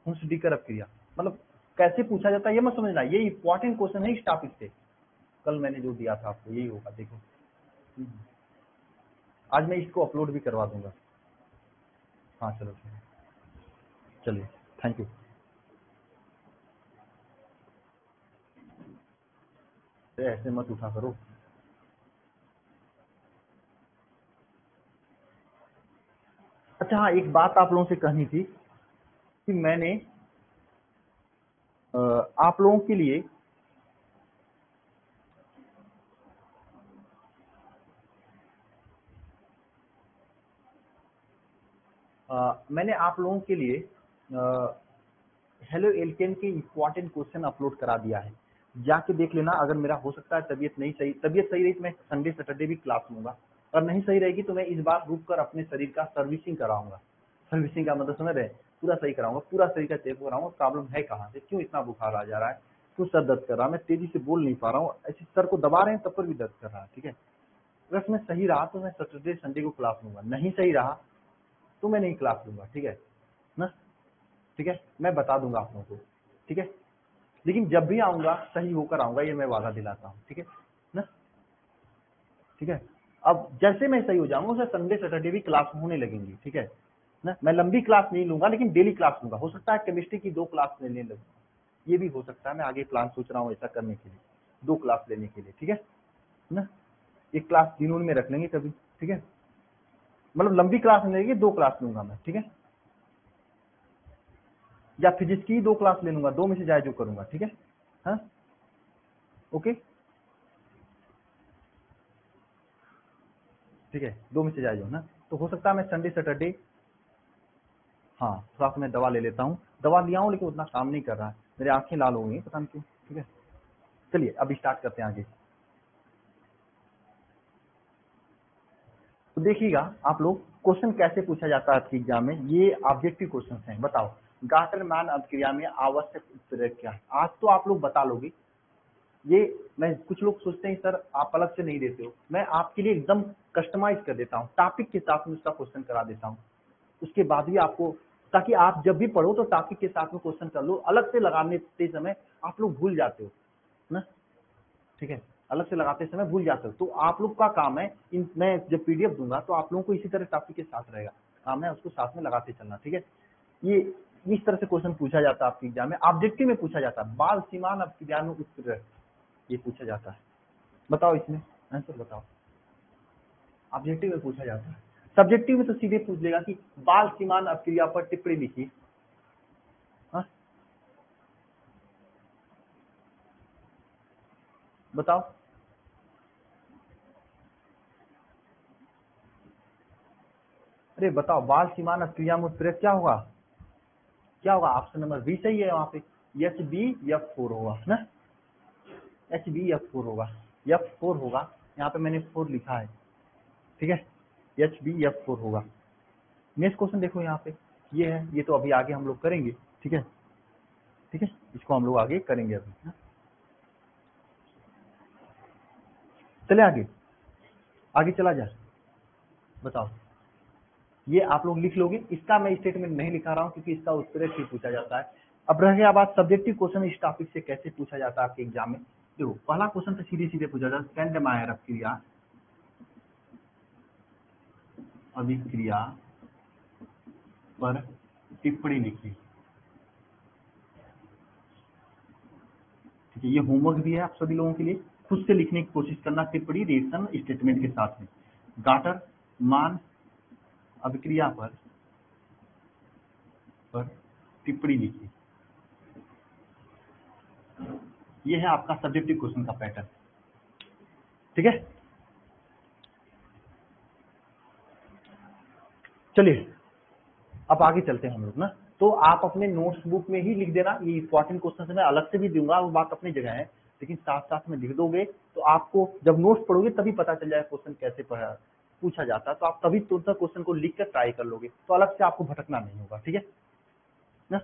हुंस डीकर अपक्रिया मतलब कैसे पूछा जाता है ये मत समझना, ये इंपॉर्टेंट क्वेश्चन है इस टॉपिक से, कल मैंने जो दिया था आपको यही होगा। देखो आज मैं इसको अपलोड भी करवा दूंगा। हाँ चलो चलिए, थैंक यू। ऐसे मत उठा करो। अच्छा हाँ, एक बात आप लोगों से कहनी थी कि मैंने आप लोगों के लिए मैंने आप लोगों के लिए हेलो एल्केन के इम्पोर्टेंट क्वेश्चन अपलोड करा दिया है, जाके देख लेना। अगर मेरा हो सकता है तबीयत सही रही तो मैं संडे सैटरडे भी क्लास लूंगा, और नहीं सही रहेगी तो मैं इस बार रुक कर अपने शरीर का सर्विसिंग कराऊंगा। सर्विसिंग का मतलब समझ रहे, पूरा सही कराऊंगा, पूरा शरीर का चेक कराऊंगा, प्रॉब्लम है कहाँ से, क्यों इतना बुखार आ जा रहा है, क्यों सर दर्द कर रहा है, मैं तेजी से बोल नहीं पा रहा हूँ, ऐसे सर को दबा रहे हैं तब पर भी दर्द कर रहा है। ठीक है, अगर इसमें सही रहा तो मैं सैटरडे संडे को क्लास लूंगा, नहीं सही रहा तो मैं नहीं क्लास लूंगा। ठीक है ना, ठीक है, मैं बता दूंगा आप लोगों को। ठीक है, लेकिन जब भी आऊंगा सही होकर आऊंगा, ये मैं वादा दिलाता हूँ। ठीक है ना, ठीक है। अब जैसे मैं सही हो जाऊंगा उसे संडे सैटरडे भी क्लास होने लगेंगी। ठीक है ना, मैं लंबी क्लास नहीं लूंगा लेकिन डेली क्लास लूंगा। हो सकता है केमिस्ट्री की 2 क्लास लेने लगूंगा, ये भी हो सकता है। मैं आगे प्लान सोच रहा हूँ ऐसा करने के लिए, 2 क्लास लेने के लिए। ठीक है ना, एक क्लास दिनों में रख लेंगे कभी। ठीक है, मतलब लंबी क्लास नहीं लगेगी, 2 क्लास लूंगा मैं। ठीक है, या फिजिक्स की 2 क्लास ले लूंगा, 2 में से जाए जो करूंगा। ठीक है, हाँ ओके, ठीक है, 2 में से जाए जो ना। तो हो सकता है मैं संडे सैटरडे, हाँ थोड़ा सा मैं दवा ले लेता हूँ, दवा लिया हूँ लेकिन उतना काम नहीं कर रहा है, मेरी आंखें लाल हो गई पता नहीं क्यों। ठीक है, चलिए अब स्टार्ट करते हैं आगे। तो देखिएगा आप लोग, क्वेश्चन कैसे पूछा जाता है आपके एग्जाम में, ये ऑब्जेक्टिव क्वेश्चन हैं। बताओ गाटरमान अभिक्रिया में आवश्यक उत्प्रेरक क्या है? आज तो आप लोग बता लोगे ये। मैं कुछ लोग सोचते हैं सर आप अलग से नहीं देते हो, मैं आपके लिए एकदम कस्टमाइज कर देता हूँ, टॉपिक के साथ में उसका क्वेश्चन करा देता हूँ। उसके बाद भी आपको, ताकि आप जब भी पढ़ो तो टॉपिक के साथ में क्वेश्चन कर लो, अलग से लगाने के समय आप लोग भूल जाते हो ना। ठीक है, अलग से लगाते समय भूल जाते हो, तो आप लोग का काम है मैं जब पीडीएफ दूंगा तो आप लोगों को इसी तरह टॉपिक के साथ रहेगा, काम है उसको साथ में लगाते चलना। ठीक है, ये इस तरह से क्वेश्चन पूछा जाता है आपके एग्जाम में, ऑब्जेक्टिव में पूछा जाता है। बाल सीमान अभिक्रिया में उत्प्रेरक ये पूछा जाता है। बताओ इसमें आंसर बताओ, ऑब्जेक्टिव में पूछा जाता है। सब्जेक्टिव में तो सीधे पूछ लेगा कि बाल सीमान अभिक्रिया पर टिप्पणी लिखिए। हाँ बताओ, अरे बताओ बाल सीमान अभिक्रिया में उत्प्रेरक क्या होगा? क्या होगा? ऑप्शन नंबर बी सही है, वहां पे HbF4 होगा ना, HbF4 होगा, F4 होगा, यहाँ पे मैंने 4 लिखा है। ठीक है, HbF4 होगा। नेक्स्ट क्वेश्चन देखो यहाँ पे, ये है, ये तो अभी आगे हम लोग करेंगे। ठीक है, ठीक है, इसको हम लोग आगे करेंगे अभी ना? चले आगे, आगे चला जाए। बताओ, ये आप लोग लिख लोगे, इसका मैं स्टेटमेंट नहीं लिखा रहा हूँ क्योंकि इसका उत्तर ही पूछा जाता है। अब रह गया बात सब्जेक्टिव क्वेश्चन इस टॉपिक से कैसे पूछा जाता है आपके एग्जाम में। देखो पहला क्वेश्चन तो सीधे सीधे पूछा जाता है, सेंडमायर अभिक्रिया, अभिक्रिया पर टिप्पणी लिखिए। ठीक है, ये होमवर्क भी है आप सभी लोगों के लिए, खुद से लिखने की कोशिश करना टिप्पणी रिएक्शन स्टेटमेंट के साथ में। गाटर मान अभिक्रिया पर टिप्पणी लिखिए, ये है आपका सब्जेक्टिव क्वेश्चन का पैटर्न। ठीक है, चलिए अब आगे चलते हैं हम लोग ना। तो आप अपने नोट्स बुक में ही लिख देना, ये इंपॉर्टेंट क्वेश्चन मैं अलग से भी दूंगा, वो बात अपनी जगह है, लेकिन साथ साथ में लिख दोगे तो आपको जब नोट्स पढ़ोगे तभी पता चल जाएगा क्वेश्चन कैसे पूछा जाता है, तो आप तभी तुरंत क्वेश्चन को लिख कर ट्राई कर लोगे, तो अलग से आपको भटकना नहीं होगा। ठीक है ना,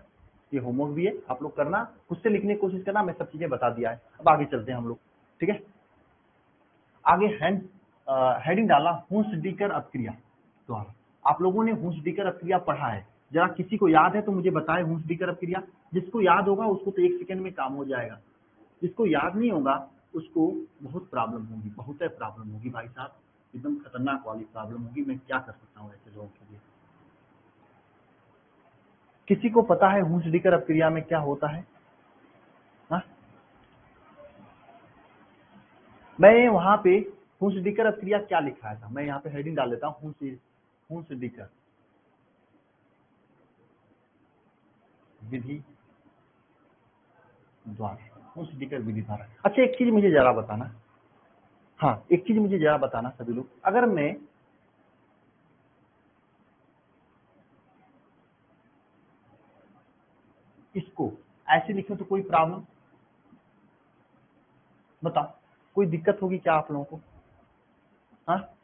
ये होमवर्क भी है, आप लोग करना, खुद से लिखने की कोशिश करना, मैं सब चीजें बता दिया है। अब आगे चलते हैं हम लोग। ठीक है, आगे हेडिंग डाला हुंसडीकर अपक्रिया द्वारा। आप लोगों ने हुंसडीकर अपक्रिया पढ़ा है, जरा किसी को याद है तो मुझे बताए हुंसडीकर अपक्रिया। जिसको याद होगा उसको तो 1 सेकंड में काम हो जाएगा, जिसको याद नहीं होगा उसको बहुत प्रॉब्लम होगी, बहुत प्रॉब्लम होगी भाई साहब, एकदम खतरनाक वाली प्रॉब्लम होगी। मैं क्या कर सकता हूँ ऐसे लोगों के लिए। किसी को पता है हुंसडीकर अपक्रिया में क्या होता है? हा? मैं वहां पे हुंसडीकर अपक्रिया क्या लिखा था, मैं यहाँ पे हेडिंग डाल देता हूँ, हुंसडीकर विधि द्वारा, हुंसडीकर विधि द्वारा। अच्छा एक चीज मुझे जरा बताना, हाँ एक चीज मुझे जरा बताना सभी लोग, अगर मैं इसको ऐसे लिखूं तो कोई प्रॉब्लम, बताओ कोई दिक्कत होगी क्या आप लोगों को? हाँ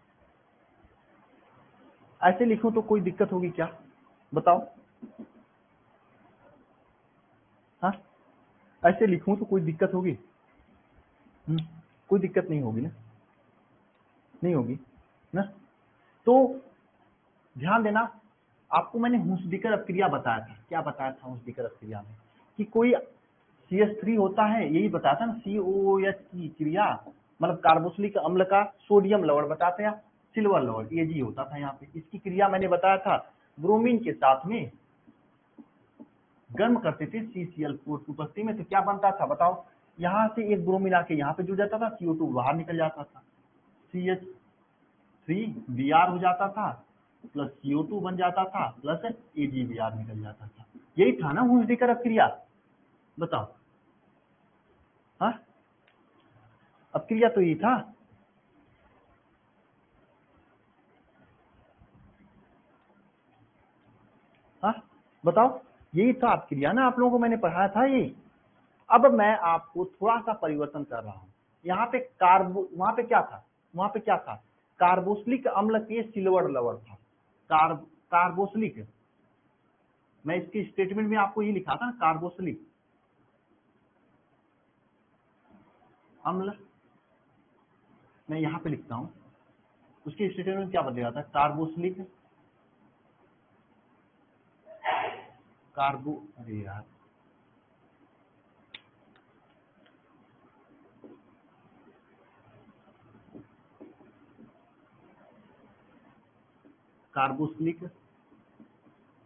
ऐसे लिखूं तो कोई दिक्कत होगी क्या, बताओ? हाँ ऐसे लिखूं तो कोई दिक्कत होगी? कोई दिक्कत नहीं होगी ना, नहीं होगी ना। तो ध्यान देना, आपको मैंने हुंसडीकर अपक्रिया बताया था, क्या बताया था हुंसडीकर अपक्रिया में, कि कोई CH3 होता है, यही बताया था ना, COOH की क्रिया, मतलब कार्बोक्सिलिक अम्ल का सोडियम लवण बताते हैं, सिल्वर लवण Ag होता था यहाँ पे। इसकी क्रिया मैंने बताया था, ब्रोमीन के साथ में गर्म करते थे CCl4 की उपस्थिति में, तो क्या बनता था बताओ? यहाँ से एक ब्रोमीन आके यहाँ पे जुड़ जाता था, CO2 बाहर निकल जाता था, CH3Br हो जाता था, प्लस CO2 बन जाता था, प्लस AgBr निकल जाता था। यही था ना हुंसडीकर अपक्रिया, बताओ? हाँ अपक्रिया तो यही था। हाँ बताओ, यही था अपक्रिया ना, आप लोगों को मैंने पढ़ाया था यही। अब मैं आपको थोड़ा सा परिवर्तन कर रहा हूँ, यहाँ पे वहां पे क्या था, वहां पे क्या था, कार्बोक्सिलिक अम्ल के सिल्वर लवण था, कार्बोक्सिलिक, मैं इसकी स्टेटमेंट में आपको ये लिखा था ना, कार्बोक्सिलिक अम्ल, मैं यहाँ पे लिखता हूँ, उसके स्टेटमेंट में क्या बदलेगा था, कार्बोक्सिलिक अरे यार कार्बोक्सिलिक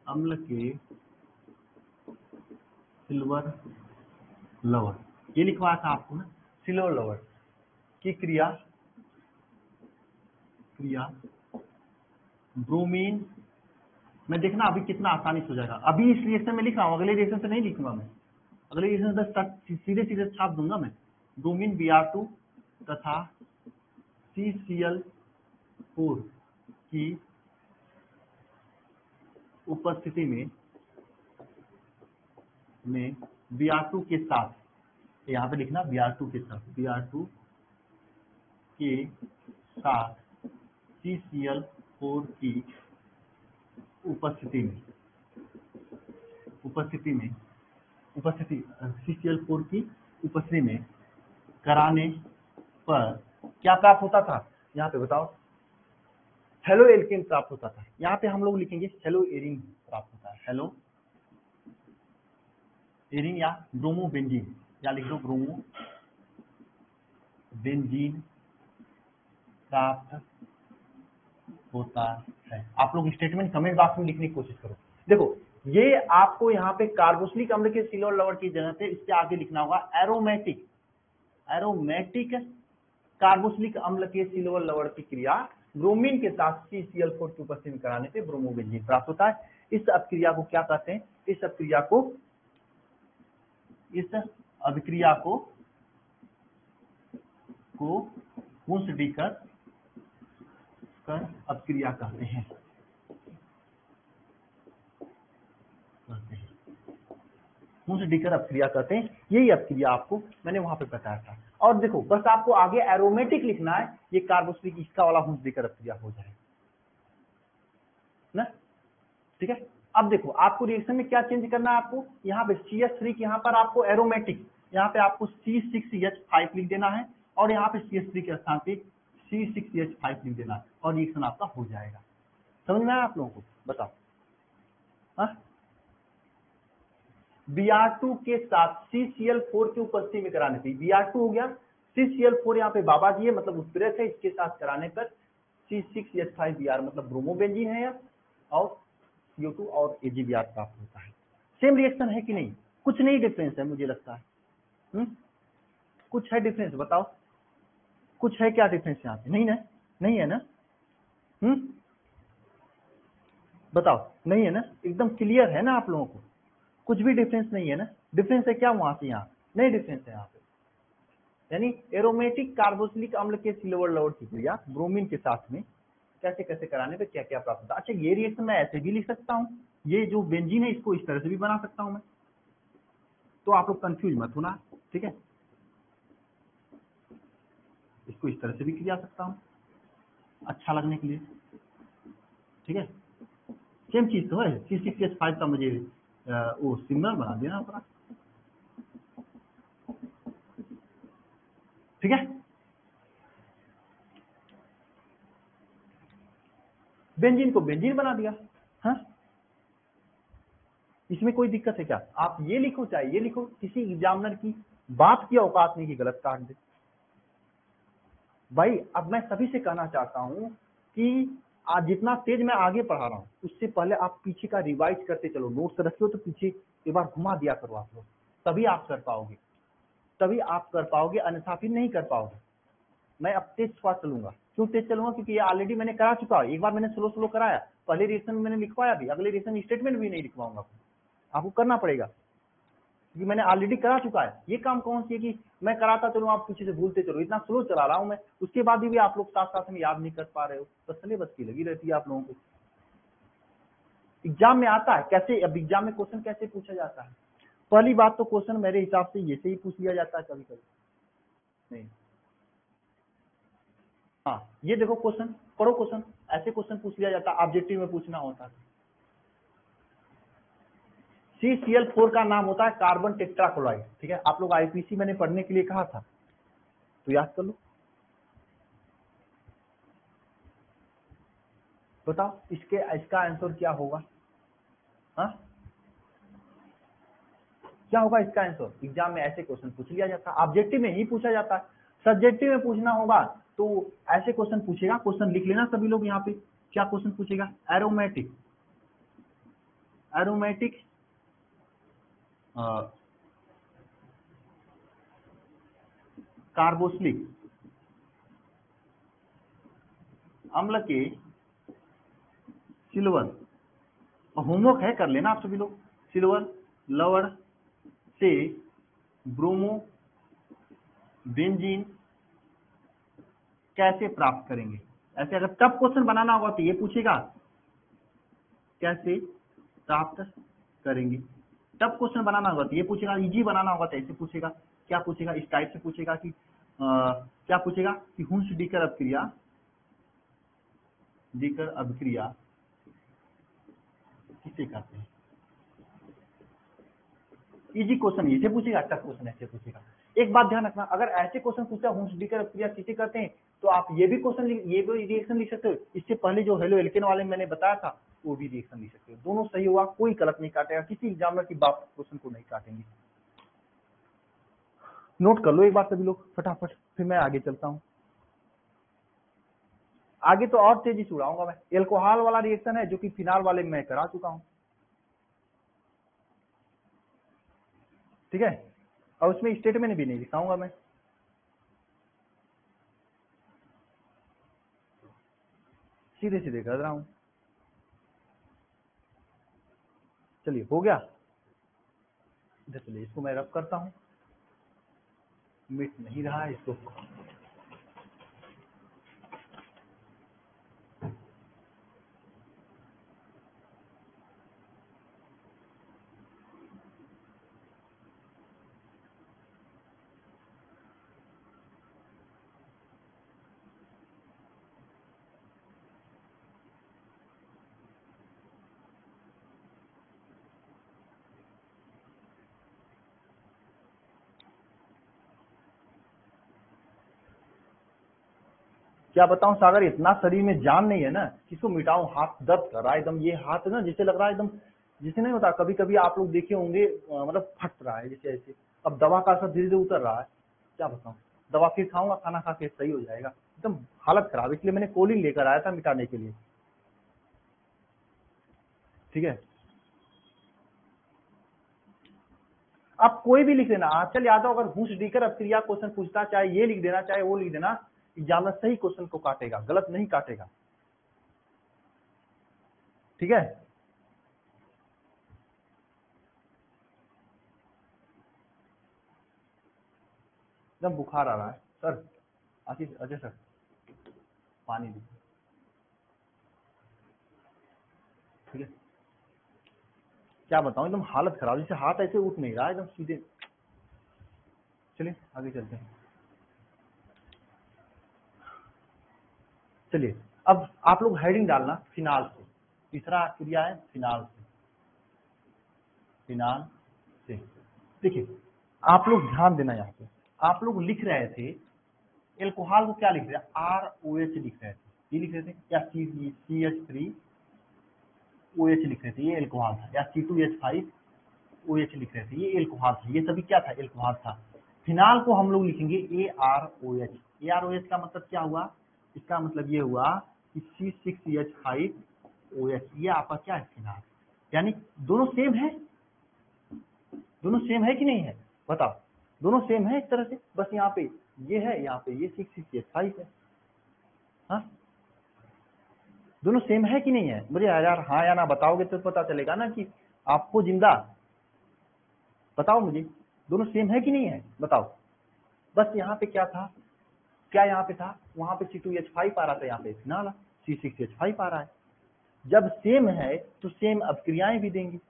अम्ल के सिल्वर लवण, ये लिखवाया था आपको ना, सिल्वर लवण की क्रिया ब्रोमीन में, देखना अभी कितना आसानी से हो जाएगा। अभी इस रिएक्शन में लिख रहा हूँ, अगले रिएक्शन से नहीं लिखूंगा मैं, अगले रिएक्शन से सीधे सीधे छाप दूंगा मैं। ब्रोमीन Br2 तथा CCl4 की उपस्थिति में Br2 के साथ, यहाँ पे लिखना Br2 के साथ, Br2 के साथ CCl4 की उपस्थिति CCl4 की उपस्थिति में कराने पर क्या प्राप्त होता था, यहाँ पे बताओ? हेलो एल्केन प्राप्त होता था। यहाँ पे हम लोग लिखेंगे हेलो एरिन प्राप्त होता है, हेलो एरिन या ब्रोमोबेंजीन, या लिख दो ब्रोमोबेंजीन प्राप्त होता है। आप लोग स्टेटमेंट कमेंट बॉक्स में लिखने की कोशिश करो। देखो ये आपको यहाँ पे कार्बोक्सिलिक अम्ल के सिल्वर लवण की जगह पे इसके आगे लिखना होगा एरोमेटिक कार्बोक्सिलिक अम्ल के सिल्वर लवण की क्रिया ब्रोमीन के साथ CCl4 की उपस्थिति में कराने पे ब्रोमोबेंजीन प्राप्त होता है। इस अभिक्रिया को क्या कहते हैं? इस अभिक्रिया को हुंसडीकर अभिक्रिया कहते हैं। हुंस डीकर अपक्रिया कहते हैं। यही अपक्रिया आपको मैंने वहां पे बताया था। और देखो बस आपको आगे एरोमेटिक लिखना है, ये कार्बोक्सिलिक इसका वाला हुंस डीकर अपक्रिया हो जाएगा ना, ठीक है। अब देखो आपको रिएक्शन में क्या चेंज करना है, आपको यहाँ पे CH3 यहाँ पर आपको एरोमेटिक, यहाँ पे आपको C6H5 लिख देना है और यहाँ पे CH3 के स्थान पे C6H5 लिख देना है और रिएक्शन आपका हो जाएगा। समझ में आया आप लोगों को? बताओ। Br2 के साथ CCl4 की उपस्थिति में कराने पे Br2 हो गया, CCl4 यहाँ पे बाबा जी है मतलब उत्प्रेरक है, इसके साथ कराने पर C6H5Br मतलब ब्रोमोबेंजीन है यह, और CO2 और AgBr प्राप्त होता है। सेम रिएक्शन है कि नहीं? कुछ नहीं डिफरेंस है मुझे लगता है। कुछ है डिफरेंस? बताओ कुछ है क्या डिफरेंस यहाँ पे? नहीं ना, नहीं है ना? बताओ नहीं है ना? एकदम क्लियर है ना आप लोगों को? कुछ भी डिफरेंस नहीं है ना? डिफरेंस है क्या वहां से यहाँ? नहीं डिफरेंस है यहाँ पे। यानी एरोमेटिक कार्बोक्सिलिक अम्ल के सिल्वर लवर की क्रिया ब्रोमीन के साथ में कैसे कैसे कराने पे क्या क्या प्राप्त होता है। अच्छा ये रिएक्शन मैं ऐसे भी लिख सकता हूँ, ये जो बेंजीन है इसको इस तरह से भी बना सकता हूँ मैं, तो आप लोग कंफ्यूज मत होना, ठीक है। इसको इस तरह से भी किया सकता हूँ अच्छा लगने के लिए, ठीक है। सेम चीज तो है। C6H5 का मुझे वो सिग्नल बना देना पड़ा, ठीक है। बेंजीन को बेंजीन बना दिया, हाँ इसमें कोई दिक्कत है क्या? आप ये लिखो चाहे ये लिखो, किसी एग्जामिनर की बात की औकात नहीं कि गलत काट दे भाई। अब मैं सभी से कहना चाहता हूं कि आज जितना तेज मैं आगे पढ़ा रहा हूं उससे पहले आप पीछे का रिवाइज करते चलो, नोट्स रखियो तो पीछे एक बार घुमा दिया करो आप लोग, तभी आप कर पाओगे, तभी आप कर पाओगे, अन्यथा फिर नहीं कर पाओगे। मैं अब तेज थोड़ा चलूंगा, क्यों तेज चलूंगा? क्योंकि ये ऑलरेडी मैंने करा चुका है, एक बार मैंने स्लो स्लो कराया, पहले रिएक्शन में मैंने लिखवाया भी, अगले रिएक्शन में स्टेटमेंट भी नहीं लिखवाऊंगा, आपको करना पड़ेगा क्योंकि मैंने ऑलरेडी करा चुका है। ये काम कौन सी है कि मैं कराता चलूं आप पीछे से भूलते चलो, इतना स्लो चला रहा हूं मैं, उसके बाद भी आप लोग साथ साथ में याद नहीं कर पा रहे हो, तो सिलेबस की लगी रहती है आप लोगों को। एग्जाम में आता है कैसे, अब एग्जाम में क्वेश्चन कैसे पूछा जाता है? पहली बात तो क्वेश्चन मेरे हिसाब से ये से ही पूछ लिया जाता है कभी कभी, नहीं हाँ ये देखो क्वेश्चन पढ़ो, क्वेश्चन ऐसे क्वेश्चन पूछ लिया जाता है, ऑब्जेक्टिव में पूछना होता है। CCl4 का नाम होता है कार्बन टेट्राक्लोराइड, ठीक है। आप लोग आईपीसी मैंने पढ़ने के लिए कहा था तो याद कर लो। बताओ इसका आंसर क्या होगा? हाँ क्या होगा इसका आंसर? एग्जाम में ऐसे क्वेश्चन पूछ लिया जाता है, ऑब्जेक्टिव में ही पूछा जाता है। सब्जेक्टिव में पूछना होगा तो ऐसे क्वेश्चन पूछेगा, क्वेश्चन लिख लेना सभी लोग यहाँ पे, क्या क्वेश्चन पूछेगा? एरोमेटिक, एरोमेटिक कार्बोक्सिलिक अम्ल के सिल्वर, होमवर्क है कर लेना आप सभी लोग, सिल्वर लवण से ब्रोमो बेंजीन कैसे प्राप्त करेंगे। ऐसे अगर टफ क्वेश्चन बनाना होगा तो ये पूछेगा कैसे प्राप्त करेंगे, टफ क्वेश्चन बनाना होगा तो ये पूछेगा, इजी बनाना होगा तो ऐसे पूछेगा, क्या पूछेगा इस टाइप से पूछेगा कि क्या पूछेगा कि हुंस डीकर अभिक्रिया किसे कहते हैं। इजी क्वेश्चन ऐसे पूछेगा, टफ क्वेश्चन ऐसे पूछेगा। एक बात ध्यान रखना, अगर ऐसे क्वेश्चन पूछा हुंस डीकर अभिक्रिया किसे कहते हैं तो आप ये भी क्वेश्चन ये भी रिएक्शन लिख सकते हो, इससे पहले जो हेलो एल्केन वाले मैंने बताया था वो भी रिएक्शन लिख सकते हो, दोनों सही हुआ, कोई गलत नहीं काटेगा, किसी एग्जामिनर की बात क्वेश्चन को नहीं काटेंगे। नोट कर लो एक बार सभी लोग फटाफट, फिर मैं आगे चलता हूँ। आगे तो और तेजी से उड़ाऊंगा मैं, एल्कोहल वाला रिएक्शन है जो कि फिनाल वाले में मैं करा चुका हूँ, ठीक है, और उसमें स्टेटमेंट भी नहीं दिखाऊंगा मैं, सीधे सीधे कर रहा हूँ। चलिए हो गया, इधर चलिए इसको मैं रब करता हूँ, मिट नहीं रहा है इसको, क्या बताऊं सागर, इतना शरीर में जान नहीं है ना, किसको मिटाऊं, हाथ दर्द कर रहा है एकदम, ये हाथ ना जैसे लग रहा है एकदम, जैसे नहीं होता कभी कभी आप लोग देखे होंगे मतलब फट रहा है जैसे ऐसे। अब दवा का असर धीरे धीरे उतर रहा है, क्या बताऊं, दवा फिर खाऊंगा, खाना खा के सही हो जाएगा, एकदम हालत खराब, इसलिए मैंने कोलिन लेकर आया था मिटाने के लिए। ठीक है, आप कोई भी लिख देना, आंचल यादव अगर घूस डीकर अपक्रिया क्वेश्चन पूछता, चाहे ये लिख देना चाहे वो लिख देना, एग्जामिनर सही क्वेश्चन को काटेगा, गलत नहीं काटेगा। ठीक है, एकदम बुखार आ रहा है सर, आशीष अजय सर पानी दीजिए। ठीक है, क्या बताऊं एकदम हालत खराब, जैसे हाथ ऐसे उठ नहीं रहा एकदम सीधे। चलिए आगे चलते हैं। चलिए अब आप लोग हेडिंग डालना फिनाल से, तीसरा क्रिया है फिनाल से, फिनाल से। देखिए आप लोग ध्यान देना, यहाँ पे आप लोग लिख रहे थे एल्कोहल को क्या लिख रहे थे, ROH लिख रहे थे, ये लिख रहे थे, या CH3OH लिख रहे थे, ये एल्कोहल था, या C2H5OH लिख रहे थे, ये एल्कोहल था, ये सभी क्या था, एल्कोहल था। फिनाल को हम लोग लिखेंगे AROH। AROH का मतलब क्या हुआ, इसका मतलब ये हुआ कि C6H5OH, ये आपका क्या है, फिनाल। यानी दोनों सेम है, दोनों सेम है कि नहीं है, बताओ, दोनों सेम है एक तरह से, बस यहाँ पे ये है, यहाँ पे ये 6H5 है। हाँ दोनों सेम है कि नहीं है, मुझे यार हाँ या ना बताओगे तो पता चलेगा ना कि आपको जिंदा, बताओ मुझे, दोनों सेम है कि नहीं है, बताओ। बस यहाँ पे क्या था, क्या यहाँ पे था, वहां पे C2H5 आ रहा था, यहाँ पे फिनाल C6H5 आ रहा है। जब सेम है तो सेम अपक्रियाएं भी देंगी।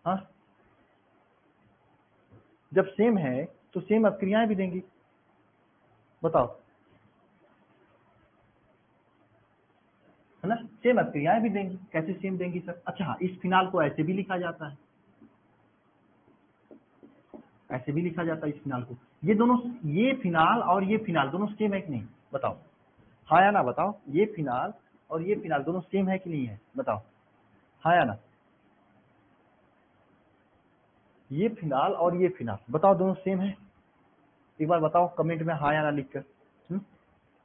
हाँ जब सेम है तो सेम अपक्रियाएं भी देंगी, बताओ, है ना, सेम अपक्रियाएं भी देंगी। कैसे सेम देंगी सर, अच्छा हाँ, इस फिनाल को ऐसे भी लिखा जाता है, ऐसे भी लिखा जाता है इस फिनाल को। ये दोनों, ये फिनाल और ये फिनाल दोनों सेम है कि नहीं, बताओ, हाँ या ना बताओ, ये फिनाल और ये फिनाल दोनों सेम है कि नहीं है, बताओ, हाँ या ना, ये फिनाल और ये फिनाल बताओ दोनों सेम है, एक बार बताओ कमेंट में हाँ या ना लिखकर।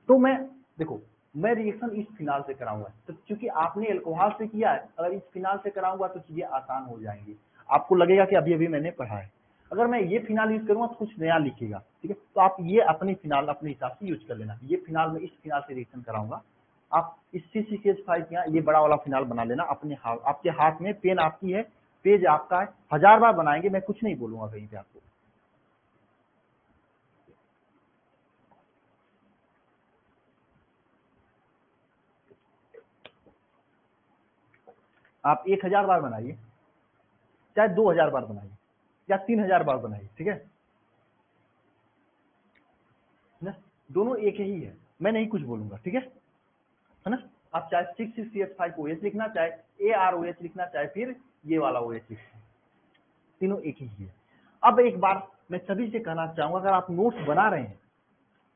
तो मैं देखो, मैं रिएक्शन इस फिनाल से कराऊंगा, तो क्योंकि आपने अल्कोहल से किया है, अगर इस फिनाल से कराऊंगा तो चीजें आसान हो जाएंगी, आपको लगेगा कि अभी अभी मैंने पढ़ा है। अगर मैं ये फिनाल यूज करूंगा तो कुछ नया लिखेगा, ठीक है, तो आप ये अपने फिनाल अपने हिसाब से यूज कर लेना। ये फिनाल में इस फिनाल से रिएक्शन कराऊंगा, आप इस C6H5 का ये बड़ा वाला फिनाल बना लेना अपने हाथ, आपके हाथ में पेन आपकी है, पेज आपका है, 1000 बार बनाएंगे, मैं कुछ नहीं बोलूंगा कहीं पे आपको। आप 1000 बार बनाइए, चाहे 2000 बार बनाइए, या 3000 बार बनाइए, ठीक है ना, दोनों एक ही है, मैं नहीं कुछ बोलूंगा, ठीक है ना। आप चाहे 6CH5OH लिखना, चाहे AROH लिखना, चाहे फिर ये वाला OH लिखना, तीनों एक ही है। अब एक बार मैं सभी से कहना चाहूंगा, अगर आप नोट्स बना रहे हैं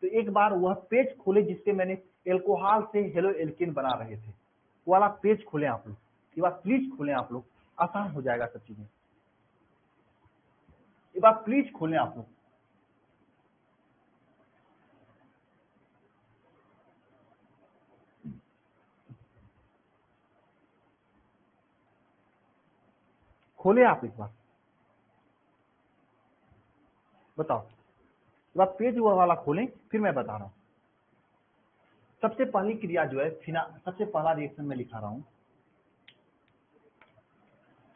तो एक बार वह पेज खोले जिसपे मैंने एल्कोहल से हेलो एल्केन बना रहे थे, वो वाला पेज खोले आप लोग, एक बार प्लीज खोलें आप लोग, आसान हो जाएगा सब चीजें, एक बार प्लीज खोलें आप लोग। खोले आप एक बार, बताओ, एक बार पेज वो वाला खोलें, फिर मैं बता रहा हूं। सबसे पहली क्रिया जो है सबसे पहला रिएक्शन में लिखा रहा हूं,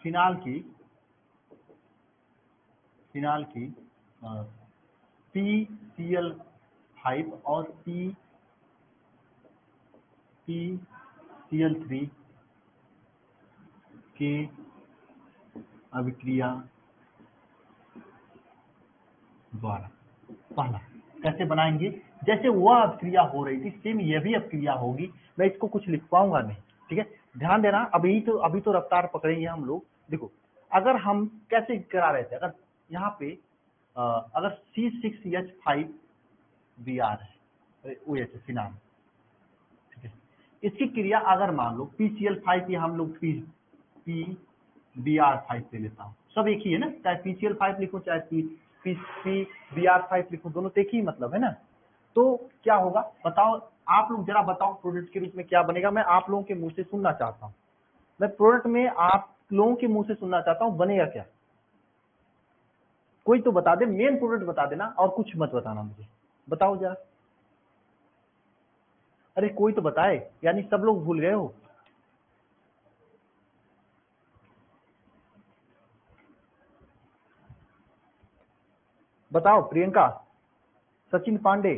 फिनाल की PCl5 और PCl3 के अभिक्रिया द्वारा। पहला कैसे बनाएंगे, जैसे वह अभिक्रिया हो रही थी सेम यह भी अभिक्रिया होगी, मैं इसको कुछ लिख पाऊंगा नहीं, ठीक है, ध्यान देना, अभी तो रफ्तार पकड़ेंगे हम लोग। देखो अगर हम कैसे करा रहे थे, अगर यहाँ पे अगर C6H5Br है OH फिनाल, ठीक है, इसकी क्रिया अगर मान लो PCl5 की हम लोग PBr5 पे लेता हूँ, सब एक ही है ना, चाहे PCl5 लिखो चाहे PBr5 लिखो, दोनों तो एक ही मतलब है ना। तो क्या होगा बताओ, आप लोग जरा बताओ प्रोडक्ट के रूप में क्या बनेगा, मैं आप लोगों के मुंह से सुनना चाहता हूँ, मैं प्रोडक्ट में आप लोगों के मुंह से सुनना चाहता हूँ, बनेगा क्या? कोई तो बता दे, मेन प्रोडक्ट बता देना और कुछ मत बताना मुझे, बताओ जरा। अरे कोई तो बताए, यानी सब लोग भूल गए हो। बताओ प्रियंका, सचिन पांडे,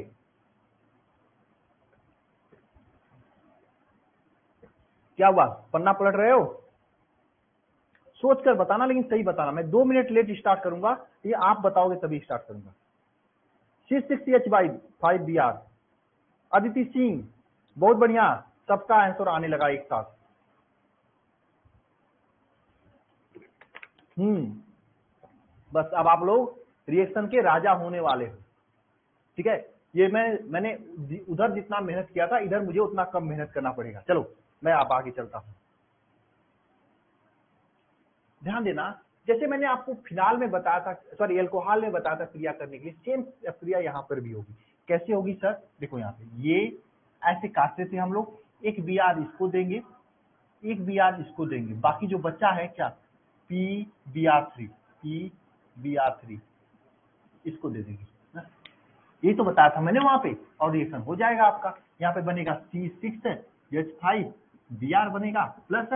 क्या हुआ, पन्ना पलट रहे हो? सोच कर बताना, लेकिन सही बताना, मैं 2 मिनट लेट स्टार्ट करूंगा, ये आप बताओगे तभी स्टार्ट करूंगा। C6H5Br, अदिति सिंह, बहुत बढ़िया, सबका आंसर आने लगा एक साथ। बस अब आप लोग रिएक्शन के राजा होने वाले हो, ठीक है। ये मैंने उधर जितना मेहनत किया था, इधर मुझे उतना कम मेहनत करना पड़ेगा। चलो मैं आप आगे चलता हूं, ध्यान देना, जैसे मैंने आपको फिनाल में बताया था, सॉरी एल्कोहल में बताया था क्रिया करने के लिए, सेम क्रिया यहाँ पर भी होगी। कैसे होगी सर? देखो यहाँ पे ये ऐसे काटते थे हम लोग, एक Br इसको देंगे, एक Br इसको देंगे, बाकी जो बच्चा है क्या, PBr3 इसको दे देंगे ना? ये तो बताया था मैंने वहां पे, और रिएक्शन हो जाएगा आपका। यहाँ पे बनेगा C6H5Br बनेगा प्लस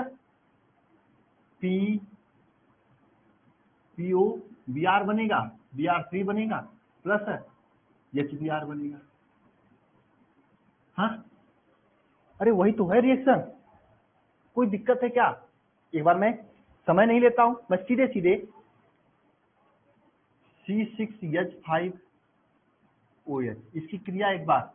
POBr बनेगा, Br3 बनेगा प्लस HBr बनेगा। हाँ, अरे वही तो है रिएक्शन, कोई दिक्कत है क्या? एक बार मैं समय नहीं लेता हूं, मैं सीधे सीधे C6H5OH इसकी क्रिया एक बार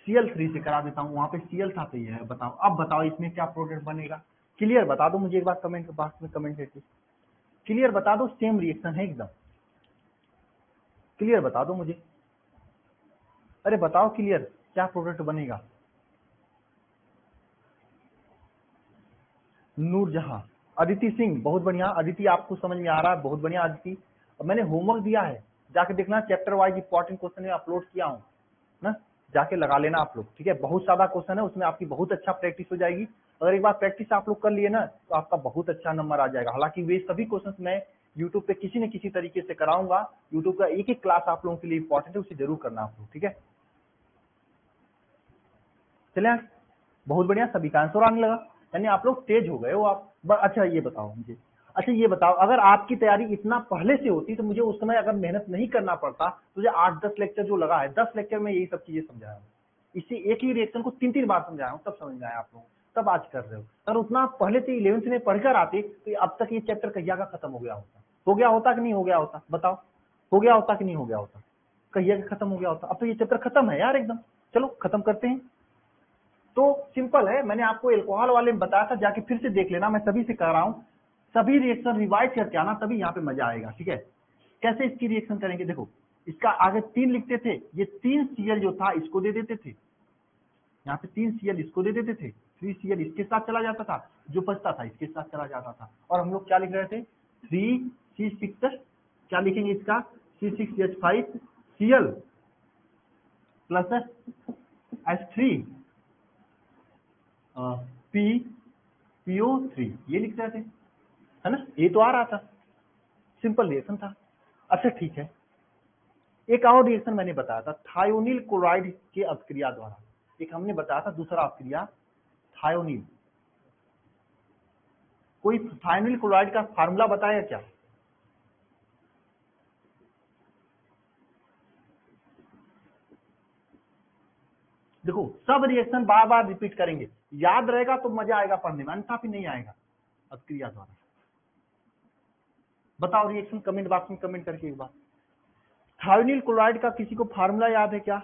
Cl3 से करा देता हूं, वहां पे Cl था तो ये है। बताओ, अब बताओ इसमें क्या प्रोडक्ट बनेगा, क्लियर बता दो मुझे एक बार कमेंट बॉक्स में कमेंट करके, क्लियर बता दो, सेम रिएक्शन है एकदम, क्लियर बता दो मुझे, अरे बताओ क्लियर क्या प्रोडक्ट बनेगा। नूरजहां, अदिति सिंह, बहुत बढ़िया अदिति, आपको समझ में आ रहा है, बहुत बढ़िया अदिति। अब मैंने होमवर्क दिया है, जाके देखना, चैप्टर वाइज इंपॉर्टेंट क्वेश्चन में अपलोड किया हूँ ना, जाके लगा लेना आप लोग, ठीक है। बहुत सारा क्वेश्चन है उसमें, आपकी बहुत अच्छा प्रैक्टिस हो जाएगी। अगर एक बार प्रैक्टिस आप लोग कर लिए ना तो आपका बहुत अच्छा नंबर आ जाएगा। हालांकि वे सभी क्वेश्चन मैं यूट्यूब पे किसी न किसी तरीके से कराऊंगा, यूट्यूब का एक एक क्लास आप लोगों के लिए इंपॉर्टेंट है, उसे जरूर करना आप लोग, ठीक है। चले, बहुत बढ़िया, सभी का आंसर आने लगा, यानी आप लोग तेज हो गए हो आप। अच्छा ये बताओ मुझे, अच्छा ये बताओ, अगर आपकी तैयारी इतना पहले से होती तो मुझे उस समय अगर मेहनत नहीं करना पड़ता, तुझे 8-10 लेक्चर जो लगा है, 10 लेक्चर में यही सब चीजें समझाया हूँ, इसी एक ही रिएक्शन को 3-3 बार समझाया हूँ, तब समझ में आया आप लोग, तब आज कर रहे हो। अगर उतना पहले से 11th में पढ़कर आते तो अब तक ये चैप्टर कहिया का खत्म हो गया होता, हो गया होता कि नहीं हो गया होता, बताओ, हो गया होता कि नहीं हो गया होता, कहिया का खत्म हो गया होता। अब तो ये चैप्टर खत्म है यार एकदम, चलो खत्म करते हैं। तो सिंपल है, मैंने आपको एल्कोहल वाले में बताया था, जाके फिर से देख लेना, मैं सभी से कह रहा हूँ, सभी रिएक्शन रिवाइज करके आना, तभी यहाँ पे मजा आएगा, ठीक है। कैसे इसकी रिएक्शन करेंगे, देखो इसका आगे 3 लिखते थे, ये 3Cl जो था इसको दे देते थे, यहाँ पे 3Cl इसको दे देते थे, 3Cl इसके साथ चला जाता था, जो बचता था इसके साथ चला जाता था, और हम लोग क्या लिख रहे थे, 3C6, क्या लिखेंगे इसका, C6H5Cl प्लस H3 PO3, ये लिख रहे थे, है ना, ये तो आ रहा था, सिंपल रिएक्शन था। अच्छा ठीक है, एक और रिएक्शन मैंने बताया था थायोनिल क्लोराइड के अपक्रिया द्वारा, एक हमने बताया था दूसरा अपक्रिया थायोनिल, कोई थायोनिल क्लोराइड का फार्मूला बताया क्या? देखो सब रिएक्शन बार बार रिपीट करेंगे, याद रहेगा तो मजा आएगा पढ़ने में, अन्यथा फिर नहीं आएगा। अपक्रिया द्वारा बताओ रिएक्शन, कमेंट बॉक्स में कमेंट करके एक बार। थायोनिल क्लोराइड का किसी को फार्मूला याद है क्या?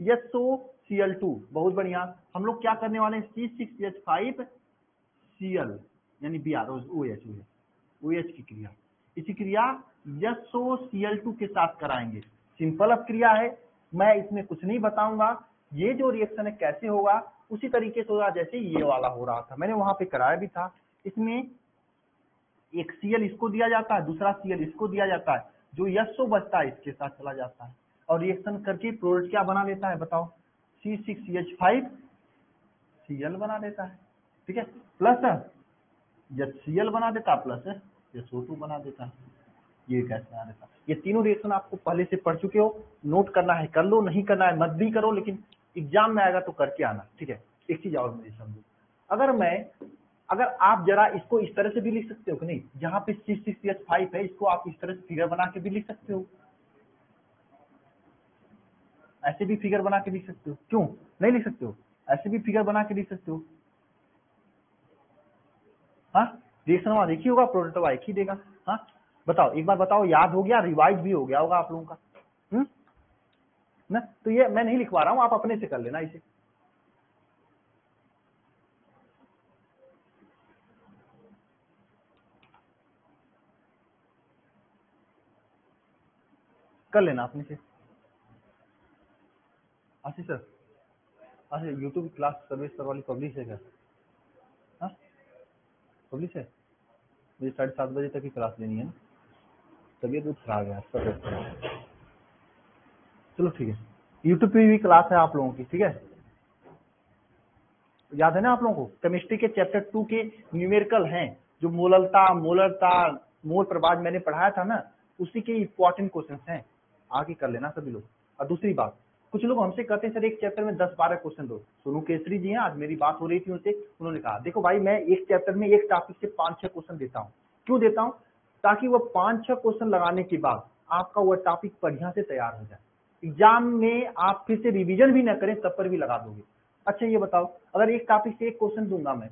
SOCl2, बहुत बढ़िया। हम लोग क्या करने वाले हैं, C6H5Cl यानी Br OH की क्रिया। इसी क्रिया SOCl2 के साथ कराएंगे। सिंपल अब क्रिया है, मैं इसमें कुछ नहीं बताऊंगा। ये जो रिएक्शन है कैसे होगा उसी तरीके से होगा जैसे ये वाला हो रहा था, मैंने वहां पे कराया भी था। इसमें एक Cl इसको दिया जाता है, दूसरा Cl इसको दिया जाता है, जो SO बचता है इसके साथ चला जाता है और रिएक्शन करके प्रोडक्ट क्या बना देता है बताओ, C6H5Cl बना देता है। ठीक है, प्लस HCl बना देता प्लस SO2 बना देता है। ये कैसे आ देता, ये तीनों रिएक्शन आपको पहले से पढ़ चुके हो, नोट करना है कर लो, नहीं करना है मत भी करो, लेकिन एग्जाम में आएगा तो करके आना। ठीक है, एक चीज और मुझे समझो, अगर आप जरा इसको इस तरह से भी लिख सकते हो कि नहीं, जहां पे C6H5 है इसको आप इस तरह से फिगर बना के भी लिख सकते हो, ऐसे भी फिगर बना के लिख सकते हो। क्यों नहीं लिख सकते हो, ऐसे भी फिगर बना के लिख सकते हो। हाँ, रिएक्शन वहां देखी होगा, प्रोडक्ट एक ही देगा। हाँ बताओ, एक बार बताओ, याद हो गया, रिवाइज भी हो गया होगा आप लोगों का। ना तो ये मैं नहीं लिखवा रहा हूं, आप अपने से कर लेना इसे। कर लेना अपने से। आशीष सर, अच्छा यूट्यूब क्लास सर्विस सर वाली पब्लिश है क्या? हाँ पब्लिश है, मुझे 7:30 बजे तक ही क्लास लेनी है ना, तबीयत बहुत खराब है सब। चलो ठीक है, यूट्यूब पे भी क्लास है आप लोगों की। ठीक है, याद है ना आप लोगों को, केमिस्ट्री के चैप्टर 2 के न्यूमेरिकल हैं, जो मोलरता मोल प्रवाह मैंने पढ़ाया था ना, उसी के इंपॉर्टेंट क्वेश्चन हैं, आगे कर लेना सभी लोग। और दूसरी बात, कुछ लोग हमसे कहते हैं सर एक चैप्टर में 10-12 क्वेश्चन दो। सोनू केसरी जी हैं, आज मेरी बात हो रही थी उनसे, उन्होंने कहा देखो भाई मैं एक चैप्टर में एक टॉपिक से 5-6 क्वेश्चन देता हूँ। क्यों देता हूँ? ताकि वो 5-6 क्वेश्चन लगाने के बाद आपका वह टॉपिक बढ़िया से तैयार हो जाए, एग्जाम में आप फिर से रिवीजन भी न करें तब पर भी लगा दोगे। अच्छा ये बताओ, अगर एक टॉपिक से एक क्वेश्चन दूंगा मैं,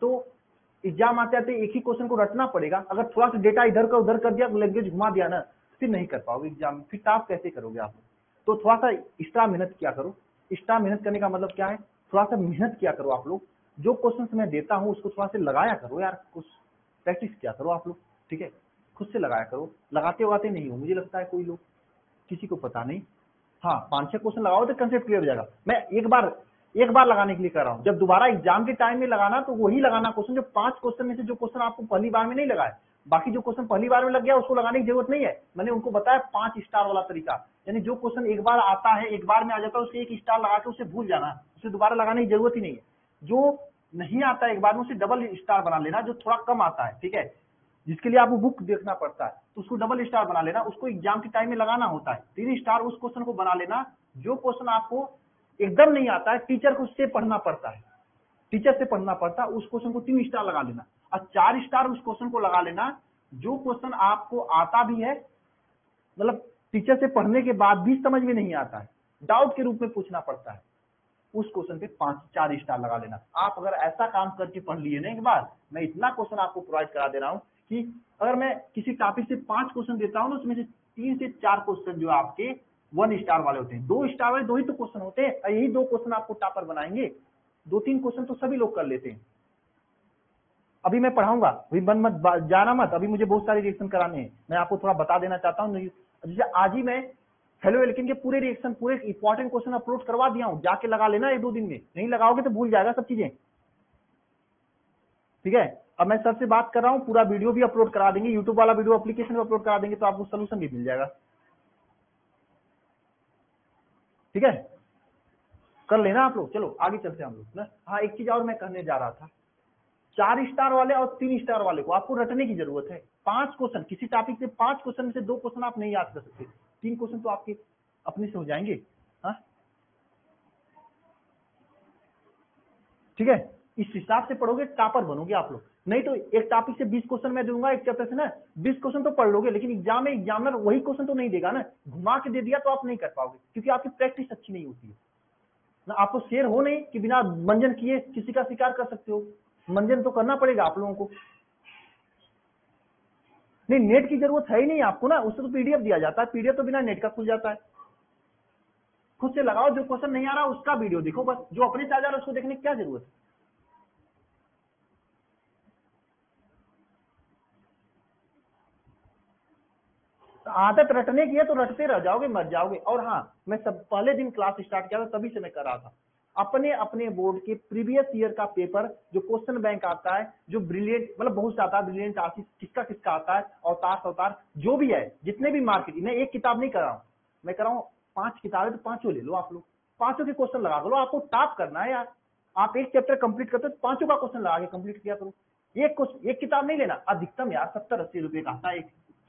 तो एग्जाम आते आते एक ही क्वेश्चन को रटना पड़ेगा। अगर थोड़ा सा डेटा इधर का उधर कर दिया, लैंग्वेज घुमा दिया ना, फिर नहीं कर पाओगे एग्जाम में, फिर टॉप कैसे करोगे आप? तो थोड़ा सा एक्स्ट्रा मेहनत किया करो। एक्स्ट्रा मेहनत करने का मतलब क्या है, थोड़ा सा मेहनत किया करो आप लोग, जो क्वेश्चन मैं देता हूँ उसको थोड़ा सा लगाया करो यार, कुछ प्रैक्टिस किया करो आप लोग। ठीक है, खुद से लगाया करो, लगाते उगाते नहीं हो मुझे लगता है कोई लोग, किसी को पता नहीं। हाँ 5-6 क्वेश्चन लगाओ तो कंसेप्ट क्लियर हो जाएगा। मैं एक बार लगाने के लिए कर रहा हूँ, जब दोबारा एग्जाम के टाइम में लगाना तो वही लगाना क्वेश्चन, जो 5 क्वेश्चन में से जो क्वेश्चन आपको पहली बार में नहीं लगाए, बाकी जो क्वेश्चन पहली बार में लग गया उसको लगाने की जरूरत नहीं है। मैंने उनको बताया 5 स्टार वाला तरीका, यानी जो क्वेश्चन एक बार आता है, एक बार में आ जाता है, उसे 1 स्टार लगा के उसे भूल जाना, उसे दोबारा लगाने की जरूरत ही नहीं है। जो नहीं आता है एक बार में उसे डबल स्टार बना लेना, जो थोड़ा कम आता है, ठीक है, जिसके लिए आपको बुक देखना पड़ता है, तो उसको डबल स्टार बना लेना, उसको एग्जाम के टाइम में लगाना होता है। 3 स्टार उस क्वेश्चन को बना लेना जो क्वेश्चन आपको एकदम नहीं आता है, टीचर को उससे पढ़ना पड़ता है, टीचर से पढ़ना पड़ता है, उस क्वेश्चन को 3 स्टार लगा लेना, और 4 स्टार उस क्वेश्चन को लगा लेना जो क्वेश्चन आपको आता भी है, मतलब टीचर से पढ़ने के बाद भी समझ में नहीं आता है, डाउट के रूप में पूछना पड़ता है, उस क्वेश्चन पे 5-4 स्टार लगा लेना। आप अगर ऐसा काम करके पढ़ लिए ना एक बार, मैं इतना क्वेश्चन आपको प्रोवाइड करा दे रहा हूं कि अगर मैं किसी टॉपिक से 5 क्वेश्चन देता हूं ना, उसमें से 3 से 4 क्वेश्चन जो आपके 1 स्टार वाले होते हैं, 2 स्टार वाले 2 ही तो क्वेश्चन होते हैं, और यही 2 क्वेश्चन आपको टॉपर बनाएंगे। 2-3 क्वेश्चन तो सभी लोग कर लेते हैं। अभी मैं पढ़ाऊंगा, अभी बंद मत जाना मत, अभी मुझे बहुत सारे रिएक्शन कराने हैं, मैं आपको थोड़ा बता देना चाहता हूँ। जैसे आज ही मैं हेलो एल्केन के पूरे रिएक्शन, पूरे इंपॉर्टेंट क्वेश्चन अपलोड करवा दिया हूं, जाके लगा लेना 1-2 दिन में, नहीं लगाओगे तो भूल जाएगा सब चीजें। ठीक है, अब मैं सर से बात कर रहा हूं, पूरा वीडियो भी अपलोड करा देंगे, यूट्यूब वाला वीडियो एप्लीकेशन में अपलोड करा देंगे, तो आपको सोल्यूशन भी मिल जाएगा। ठीक है, कर लेना आप लोग। चलो आगे चलते हैं हम लोग ना। हाँ एक चीज और मैं कहने जा रहा था, 4 स्टार वाले और 3 स्टार वाले को आपको रटने की जरूरत है। 5 क्वेश्चन किसी टॉपिक से, 5 क्वेश्चन में से 2 क्वेश्चन आप नहीं याद कर सकते, 3 क्वेश्चन तो आपके अपने से हो जाएंगे। हाँ ठीक है, इस हिसाब से पढ़ोगे टॉपर बनोगे आप लोग। नहीं तो एक टॉपिक से 20 क्वेश्चन मैं दूंगा एक चैप्टर से ना, 20 क्वेश्चन तो पढ़ लोगे, लेकिन एग्जाम में एग्जामिनर वही क्वेश्चन तो नहीं देगा ना, घुमा के दे दिया तो आप नहीं कर पाओगे, क्योंकि आपकी प्रैक्टिस अच्छी नहीं होती है ना। आपको शेर हो नहीं कि बिना मंजन किए किसी का शिकार कर सकते हो, मंजन तो करना पड़ेगा आप लोगों को। नहीं नेट की जरूरत है ही नहीं आपको ना, उससे तो पीडीएफ दिया जाता है, पीडीएफ तो बिना नेट का खुल जाता है। खुद से लगाओ, जो क्वेश्चन नहीं आ रहा उसका वीडियो देखो बस, जो अपने से आ जा रहा है उसको देखने की क्या जरूरत है। तो आदत रटने की है तो रटते रह जाओगे, मर जाओगे। और हाँ, मैं सब पहले दिन क्लास स्टार्ट किया था तभी से मैं कर रहा था, अपने अपने बोर्ड के प्रीवियस ईयर का पेपर जो क्वेश्चन बैंक आता है, जो ब्रिलियंट मतलब बहुत से आता है, ब्रिलियंट आशीष किसका किसका आता है, अवतार जो भी है, जितने भी मार्केट, मैं एक किताब नहीं कर रहा हूँ, मैं कर रहा हूँ 5 किताबें, तो 5 ले लो आप लोग, 5 के क्वेश्चन लगा लो। आपको टॉप करना है यार, आप एक चैप्टर कंप्लीट करते हो तो 5 का क्वेश्चन लगा के कंप्लीट किया करो। एक किताब नहीं लेना, अधिकतम यार 70-80 रुपए का आता है,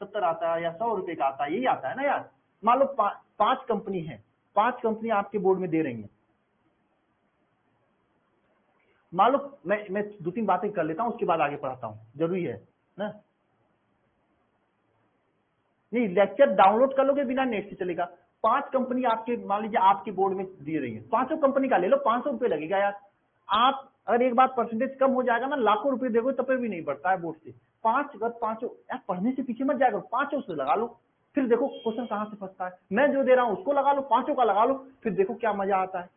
70 आता है या 100 रुपए का आता है, यही आता है ना यार। मान लो 5 कंपनी है, 5 कंपनी आपके बोर्ड में दे रही है। मान लो मैं 2-3 बातें कर लेता हूं, उसके बाद आगे पढ़ाता हूं, जरूरी है ना। नहीं, लेक्चर डाउनलोड कर लोगे बिना नेट से चलेगा। 5 कंपनी आपके मान लीजिए आपके बोर्ड में दे रही है, 500 कंपनी का ले लो, 500 रुपए लगेगा यार। आप अगर एक बार परसेंटेज कम हो जाएगा ना, लाखों रुपए देखो तब भी नहीं बढ़ता है बोर्ड से। 5 यार पढ़ने से पीछे मत जाएगा, 500 से लगा लो, फिर देखो क्वेश्चन कहां से फंसता है। मैं जो दे रहा हूं उसको लगा लो, 500 का लगा लो, फिर देखो क्या मजा आता है।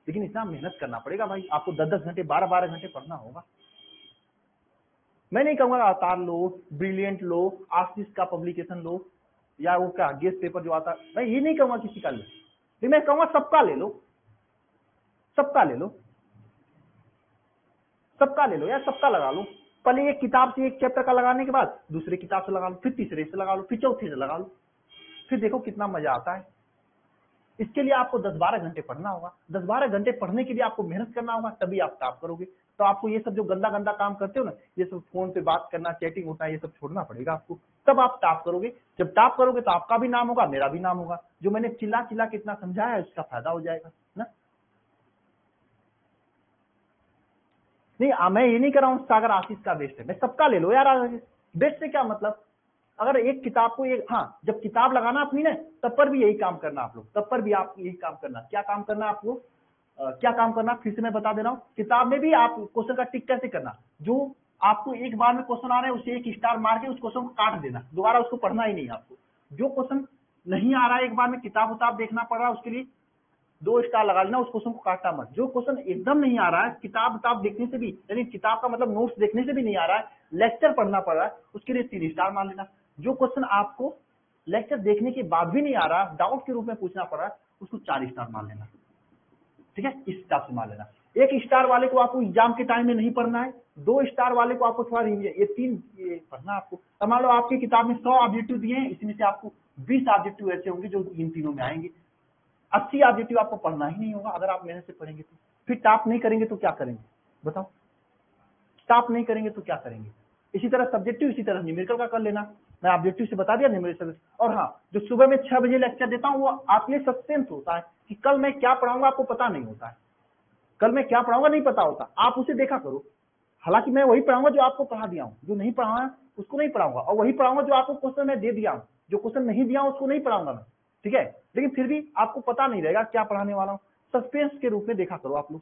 लेकिन इतना मेहनत करना पड़ेगा भाई, आपको 10-10 घंटे 12-12 घंटे पढ़ना होगा। मैं नहीं कहूंगा अवतार लो, ब्रिलियंट लो, आशीष का पब्लिकेशन लो, या वो क्या गेस्ट पेपर जो आता है, मैं ये नहीं कहूंगा किसी का ले, लेकिन मैं कहूंगा सबका ले लो, सबका ले लो, सबका ले लो यार, सबका लगा लो। पहले एक किताब से एक चैप्टर का लगाने के बाद दूसरे किताब से लगा लो, फिर तीसरे से लगा लो, फिर चौथे से लगा लो, फिर देखो कितना मजा आता है। इसके लिए आपको 10-12 घंटे पढ़ना होगा, 10-12 घंटे पढ़ने के लिए आपको मेहनत करना होगा, तभी आप टॉप करोगे। तो आपको ये सब जो गंदा गंदा काम करते हो ना, ये सब फोन पे बात करना, चैटिंग होता है, ये सब छोड़ना पड़ेगा आपको, तब आप टॉप करोगे। जब टॉप करोगे तो आपका भी नाम होगा, मेरा भी नाम होगा। जो मैंने चिल्ला चिल्ला के इतना समझाया है उसका फायदा हो जाएगा ना। नहीं, मैं ये नहीं कर रहा हूँ सागर आशीष का बेस्ट है, मैं सबका ले लो यार। बेस्ट से क्या मतलब, अगर एक किताब को एक, हाँ जब किताब लगाना अपनी ना, तब पर भी यही काम करना आप लोग, तब पर भी आप यही काम करना। क्या काम करना आपको, क्या काम करना फिर से मैं बता दे रहा हूँ। किताब में भी आप क्वेश्चन का टिक कैसे करना, जो आपको एक बार में क्वेश्चन आ रहे हैं उसे एक स्टार मार के उस क्वेश्चन को काट देना, दोबारा उसको पढ़ना ही नहीं आपको। जो क्वेश्चन नहीं आ रहा है एक बार में, किताब उताब देखना पड़ रहा है, उसके लिए 2 स्टार लगा लेना, उस क्वेश्चन को काटना मत। जो क्वेश्चन एकदम नहीं आ रहा है, किताब उताब देखने से भी, यानी किताब का मतलब नोट्स देखने से भी नहीं आ रहा है, लेक्चर पढ़ना पड़ रहा है, उसके लिए 3 स्टार मार लेना। जो क्वेश्चन आपको लेक्चर देखने के बाद भी नहीं आ रहा, डाउट के रूप में पूछना पड़ रहा है, उसको 4 स्टार मार लेना। ठीक है, इस हिसाब से मान लेना। 1 स्टार वाले को आपको एग्जाम के टाइम में नहीं पढ़ना है, 2 स्टार वाले को आपको थोड़ा ये 3 पढ़ना आपको। तो मान लो आपकी किताब में 100 ऑब्जेक्टिव दिए हैं, इसमें से आपको 20 ऑब्जेक्टिव ऐसे होंगे जो इन तीनों में आएंगे। 80 ऑब्जेक्टिव आपको पढ़ना ही नहीं होगा अगर आप मेहनत से पढ़ेंगे तो। फिर टॉप नहीं करेंगे तो क्या करेंगे बताओ, टॉप नहीं करेंगे तो क्या करेंगे। इसी तरह सब्जेक्टिव, इसी तरह न्यूमेरिकल का कर लेना। मैं ऑब्जेक्टिव से बता दिया, न्यूमेरिकल। और हाँ, जो सुबह में 6 बजे लेक्चर देता हूँ वो आपके लिए सस्पेंस होता है कि कल मैं क्या पढ़ाऊंगा, आपको पता नहीं होता है। कल मैं क्या पढ़ाऊंगा नहीं पता होता, आप उसे देखा करो। हालांकि मैं वही पढ़ाऊंगा जो आपको पढ़ा दिया हूँ, जो नहीं पढ़ाऊंगा उसको नहीं पढ़ाऊंगा, और वही पढ़ाऊंगा जो आपको क्वेश्चन मैं दे दिया हूँ। जो क्वेश्चन नहीं दिया हूँ उसको नहीं पढ़ाऊंगा मैं, ठीक है। लेकिन फिर भी आपको पता नहीं रहेगा क्या पढ़ाने वाला हूँ, सस्पेंस के रूप में देखा करो आप लोग।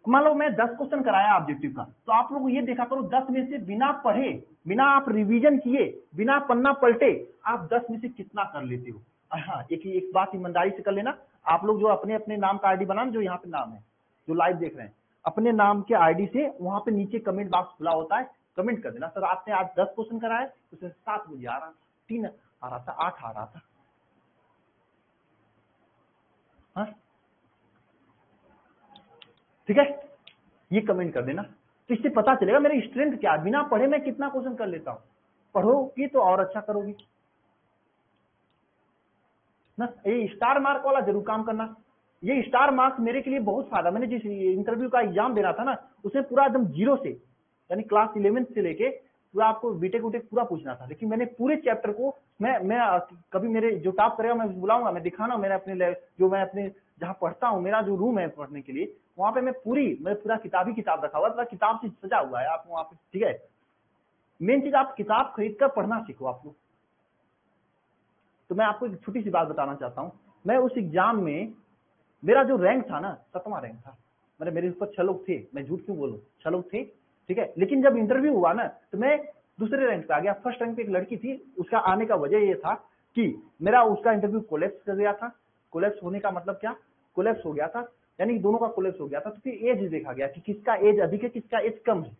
मान लो मैं 10 क्वेश्चन कराया ऑब्जेक्टिव का, तो आप लोग ये देखा करो 10 में से बिना पढ़े, बिना आप रिवीजन किए, बिना पन्ना पलटे, आप 10 में से कितना कर लेते हो। हाँ, एक बात ईमानदारी से कर लेना, आप लोग जो अपने अपने नाम का आईडी बनाना, जो यहाँ पे नाम है, जो लाइव देख रहे हैं, अपने नाम के आईडी से वहां पे नीचे कमेंट बॉक्स खुला होता है, कमेंट कर देना, सर आपने आज 10 क्वेश्चन कराए, उसमें 7 मुझे आ रहा, 3 आ रहा था, 8 आ रहा था। हाँ ठीक है, ये कमेंट कर देना, तो इससे पता चलेगा मेरी स्ट्रेंथ क्या है, बिना पढ़े मैं कितना क्वेश्चन कर लेता हूँ। पढ़ोगी तो और अच्छा करोगी ना। ये स्टार मार्क वाला जरूर काम करना। ये स्टार मार्क्स मेरे के लिए बहुत फायदा, मैंने जिस इंटरव्यू का एग्जाम देना था ना, उसे पूरा एकदम जीरो से, यानी क्लास 11th से लेके पूरा आपको बीटेक उटेक पूरा पूछना था, लेकिन मैंने पूरे चैप्टर को मैं कभी मेरे जो टॉप करेगा मैं बुलाऊंगा, मैं दिखाना मेरे अपने जो मैं अपने जहाँ पढ़ता हूँ, मेरा जो रूम है पढ़ने के लिए, वहां पे मैं पूरा किताब ही किताब रखा हुआ, पूरा किताब से सजा हुआ है आप वहाँ पे, ठीक है। मेन चीज आप किताब खरीद कर पढ़ना सीखो आप लोग। तो मैं आपको एक छोटी सी बात बताना चाहता हूँ, मैं उस एग्जाम में मेरा जो रैंक था ना, 7वां रैंक था, मेरे ऊपर 6 लोग थे, मैं झूठ क्यों बोलूं, 6 लोग थे, ठीक है। लेकिन जब इंटरव्यू हुआ ना, तो मैं दूसरे रैंक पे आ गया। फर्स्ट रैंक पे एक लड़की थी, उसका आने का वजह ये था कि मेरा उसका इंटरव्यू कोलैप्स कर गया था। कोलैप्स होने का मतलब क्या, कोलैप्स हो गया था, यानी दोनों का कोलैप्स हो गया था। तो फिर एज देखा गया कि किसका एज अधिक है, किसका एज कम है।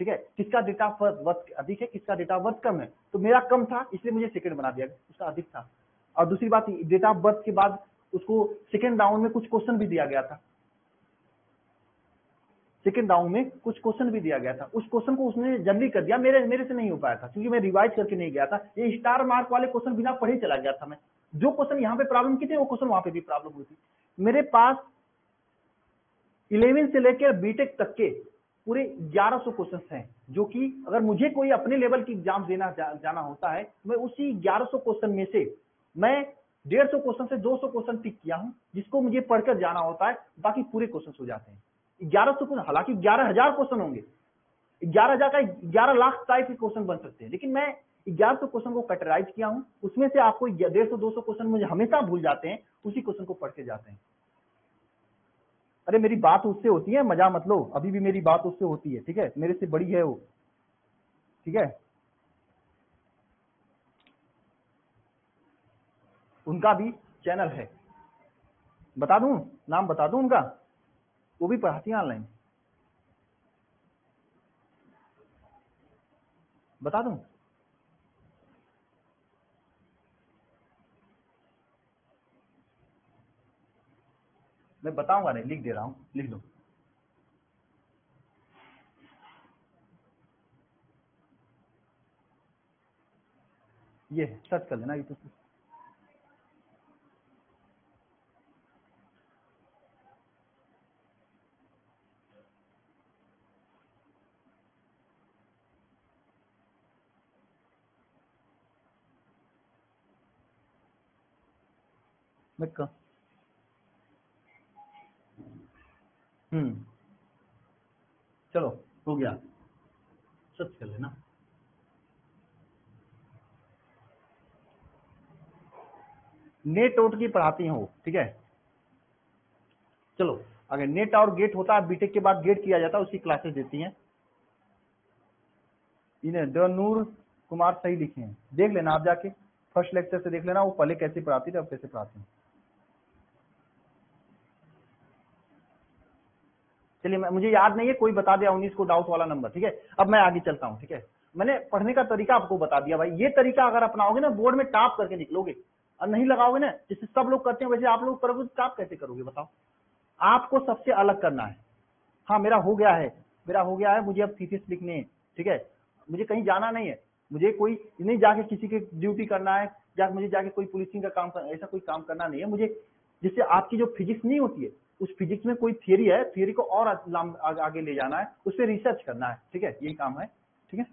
ठीक है, किसका डेट ऑफ बर्थ अधिक है, किसका डेट ऑफ बर्थ कम है। तो मेरा कम था इसलिए मुझे सेकंड बना दिया, उसका अधिक था। और दूसरी बात, डेट ऑफ बर्थ के बाद उसको सेकंड राउंड में कुछ क्वेश्चन भी दिया गया था, सेकंड राउंड में कुछ क्वेश्चन भी दिया गया था, उस क्वेश्चन को उसने जल्दी कर दिया, मेरे से नहीं हो पाया था क्योंकि मैं रिवाइज करके नहीं गया था। ये स्टार मार्क वाले क्वेश्चन बिना पढ़े चला गया था मैं, जो क्वेश्चन यहाँ पे प्रॉब्लम की थी वो क्वेश्चन वहां पे भी प्रॉब्लम हुई थी। मेरे पास 11 से लेकर बीटेक तक के पूरे 1100 क्वेश्चन हैं, जो कि अगर मुझे कोई अपने लेवल की एग्जाम देना जाना होता है, मैं उसी 1100 क्वेश्चन में से मैं 150 क्वेश्चन से 200 क्वेश्चन टिक किया हूं, जिसको मुझे पढ़कर जाना होता है, बाकी पूरे क्वेश्चन हो जाते हैं। 1100 क्वेश्चन, हालांकि 11,000 क्वेश्चन होंगे, 11,000 का 11 लाख टाइप के क्वेश्चन बन सकते हैं, लेकिन मैं 1100 क्वेश्चन को कैटेगराइज किया हूं, उसमें से आपको 150-200 क्वेश्चन मुझे हमेशा भूल जाते हैं, उसी क्वेश्चन को पढ़ के जाते हैं। अरे मेरी बात उससे होती है, मजा मत लो, अभी भी मेरी बात उससे होती है, ठीक है, मेरे से बड़ी है वो, ठीक है। उनका भी चैनल है, बता दूं, नाम बता दूं उनका, वो भी पढ़ाती है ऑनलाइन, बता दूं। मैं बताऊंगा नहीं, लिख दे रहा हूं, लिख दो। ये सर्च कर लेना यूट्यूब पे। मैं कह चलो हो गया, सर्च कर लेना। नेट आउट की पढ़ाती हूँ, ठीक है। चलो आगे, नेट और गेट होता है, बीटेक के बाद गेट किया जाता है, उसकी क्लासेस देती हैं। इन्हें द नूर कुमार सही लिखे हैं, देख लेना आप जाके, फर्स्ट लेक्चर से देख लेना वो पहले कैसे पढ़ाती थी, अब कैसे पढ़ाती हैं। चलिए, मुझे याद नहीं है, कोई बता दिया 19 को डाउट वाला नंबर, ठीक है। अब मैं आगे चलता हूँ, ठीक है। मैंने पढ़ने का तरीका आपको बता दिया भाई, ये तरीका अगर अपनाओगे ना बोर्ड में टॉप करके निकलोगे, और नहीं लगाओगे ना, जैसे सब लोग करते हैं वैसे आप लोग करोगे, टॉप कैसे करोगे बताओ। आपको सबसे अलग करना है। हाँ मेरा हो गया है, मेरा हो गया है, मुझे अब थीसिस लिखने है, ठीक है। मुझे कहीं जाना नहीं है, मुझे कोई नहीं जाके किसी की ड्यूटी करना है, या मुझे जाके कोई पुलिसिंग का काम करना, ऐसा कोई काम करना नहीं है मुझे। जिससे आपकी जो फिजिक्स नहीं होती है, उस फिजिक्स में कोई थियरी है, थियरी को और आगे ले जाना है, उस पर रिसर्च करना है, ठीक है, यही काम है, ठीक है।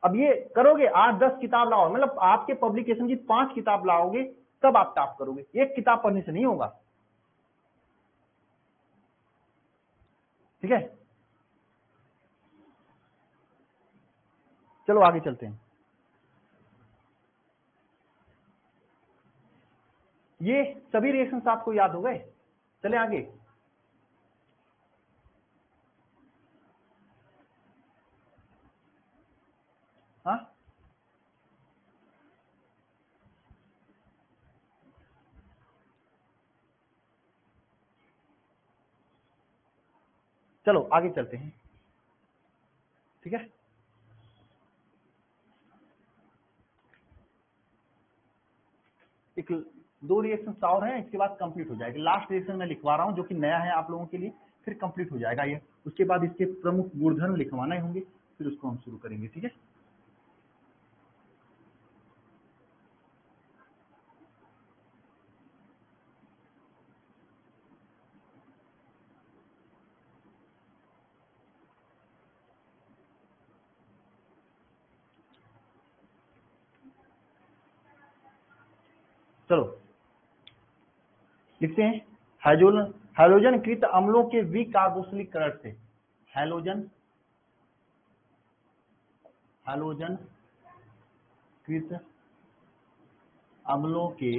अब ये करोगे, 8-10 किताब लाओ, मतलब आपके पब्लिकेशन की 5 किताब लाओगे, तब आप टॉप करोगे, एक किताब पढ़ने से नहीं होगा, ठीक है। चलो आगे चलते हैं। ये सभी रिएक्शंस आपको याद हो गए, चले आगे। हाँ चलो आगे चलते हैं, ठीक है। एक 2 रिएक्शन और हैं, इसके बाद कंप्लीट हो जाएगी। लास्ट रिएक्शन मैं लिखवा रहा हूँ जो कि नया है आप लोगों के लिए, फिर कंप्लीट हो जाएगा ये। उसके बाद इसके प्रमुख गुणधर्म लिखवाना होंगे, फिर उसको हम शुरू करेंगे, ठीक है। चलो लिखते हैं, हैलोजन कृत अम्लों के विकार्बोक्सिलीकरण से, हैलोजन कृत अम्लों के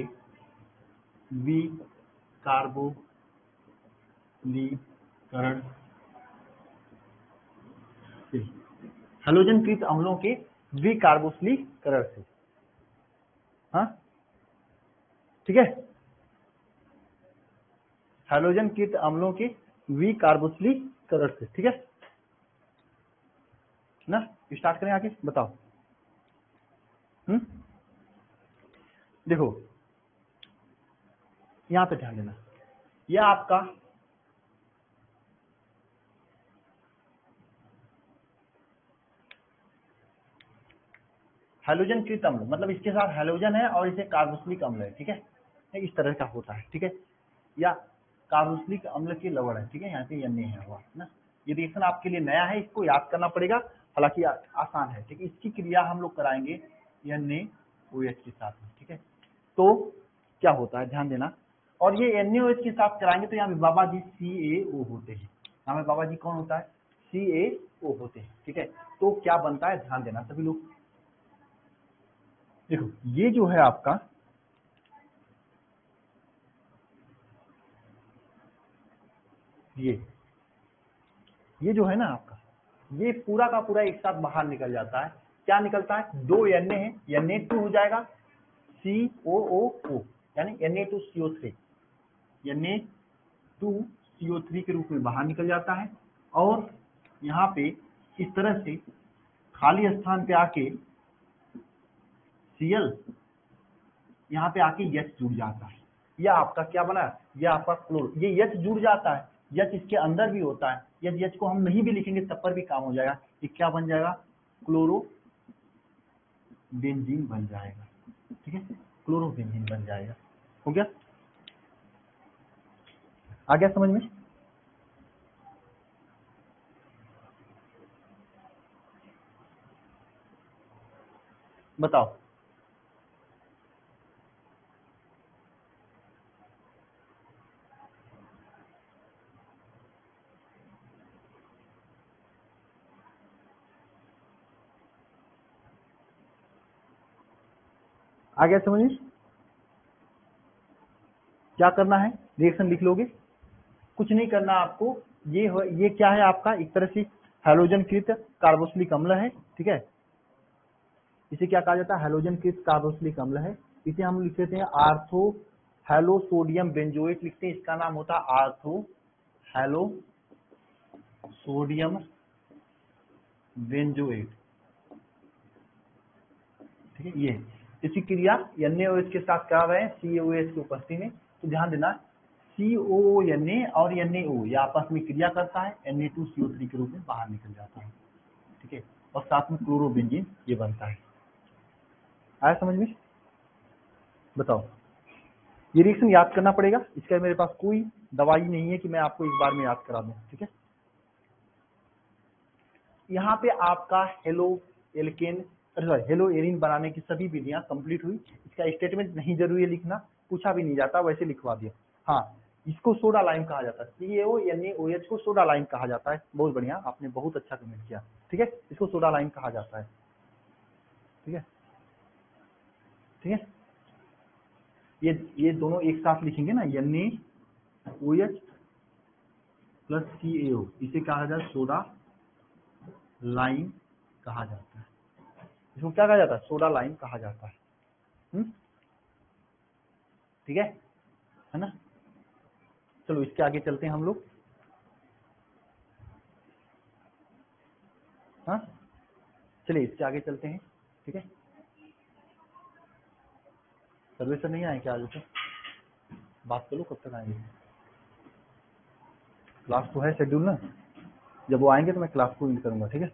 विकार्बोक्सिलीकरण से, हैलोजन कृत अम्लों के विकार्बोक्सिलीकरण से, हाँ ठीक है। हैलोजन कृत अम्लों के विकार्बोक्सिलीकरण कलर से, ठीक है ना। स्टार्ट करें आगे, बताओ। देखो यहां पे ध्यान देना, यह आपका हैलोजन कृत अम्ल, मतलब इसके साथ हैलोजन है और इसे कार्बोक्सिलिक अम्ल है, ठीक है, इस तरह का होता है, ठीक है, या कार्बोक्सिलिक अम्ल के लवण है, ठीक है, यहाँ पे Na है हुआ ना। ये रिएक्शन आपके लिए नया है, इसको याद करना पड़ेगा, हालांकि आसान है, ठीक है। इसकी क्रिया हम लोग कराएंगे NaOH के साथ में, ठीक है। तो क्या होता है ध्यान देना, और ये NaOH के साथ कराएंगे तो यहाँ पे बाबा जी CaO होते हैं, यहाँ पे बाबा जी कौन होता है, CaO होते हैं, ठीक है। तो क्या बनता है ध्यान देना सभी लोग। देखो ये जो है आपका ये जो है ना आपका, ये पूरा का पूरा एक साथ बाहर निकल जाता है। क्या निकलता है, 2 Na है, Na2 हो जाएगा COOO, यानी Na2CO3, Na2CO3 के रूप में बाहर निकल जाता है। और यहाँ पे इस तरह से खाली स्थान पे आके Cl यहाँ पे आके H जुड़ जाता है, यह आपका क्या बना, यह आपका क्लोर, ये H जुड़ जाता है, H इसके अंदर भी होता है, यदि H को हम नहीं भी लिखेंगे तब पर भी काम हो जाएगा, ये क्या बन जाएगा, क्लोरोबेंजीन बन जाएगा, ठीक है, क्लोरोबेंजीन बन जाएगा। हो गया, आ गया समझ में। बताओ आ गया समझ में। क्या करना है, रिएक्शन लिख लोगे, कुछ नहीं करना आपको। ये क्या है आपका, एक तरह से हैलोजन कृत कार्बोक्सिलिक अम्ल है, ठीक है, इसे क्या कहा जाता है, हैलोजन कृत कार्बोक्सिलिक अम्ल है। इसे हम लिख देते हैं आर्थो हैलो सोडियम बेंजोएट लिखते हैं, इसका नाम होता है आर्थो हैलो सोडियम बेंजोएट, ठीक है। ये इसी क्रिया NaOH के साथ करा रहे हैं CaOH की उपस्थिति में, तो ध्यान देना COONA और NaO ये आपस में क्रिया करता है, Na2CO3 के रूप में बाहर निकल जाता है, ठीक है, और साथ में क्लोरोबेंजीन ये बनता है। आया समझ में। बताओ, ये रिएक्शन याद करना पड़ेगा, इसका मेरे पास कोई दवाई नहीं है कि मैं आपको एक बार में याद करा दूं, ठीक है। यहाँ पे आपका halo alkane sorry hello Erin बनाने की सभी विधियां कंप्लीट हुई। इसका स्टेटमेंट नहीं जरूरी है लिखना, पूछा भी नहीं जाता, वैसे लिखवा दिया। हाँ, इसको सोडा लाइम कहा जाता है, CaO को सोडा लाइम कहा जाता है। बहुत बढ़िया, आपने बहुत अच्छा कमेंट किया, ठीक है, इसको सोडा लाइम कहा जाता है, ठीक है, ठीक है। ये दोनों एक साथ लिखेंगे ना, NaOH प्लस CaO, इसे कहा जाता है सोडा लाइम कहा जाता है, इसको क्या कहा जाता है, सोडा लाइम कहा जाता है, ठीक है ना। चलो इसके आगे चलते हैं हम लोग, हाँ चलिए इसके आगे चलते हैं, ठीक है। सर्वे सर नहीं आए क्या आज, तो बात करो कब तक आएंगे, क्लास तो है शेड्यूल ना, जब वो आएंगे तो मैं क्लास को इन करूंगा, ठीक है।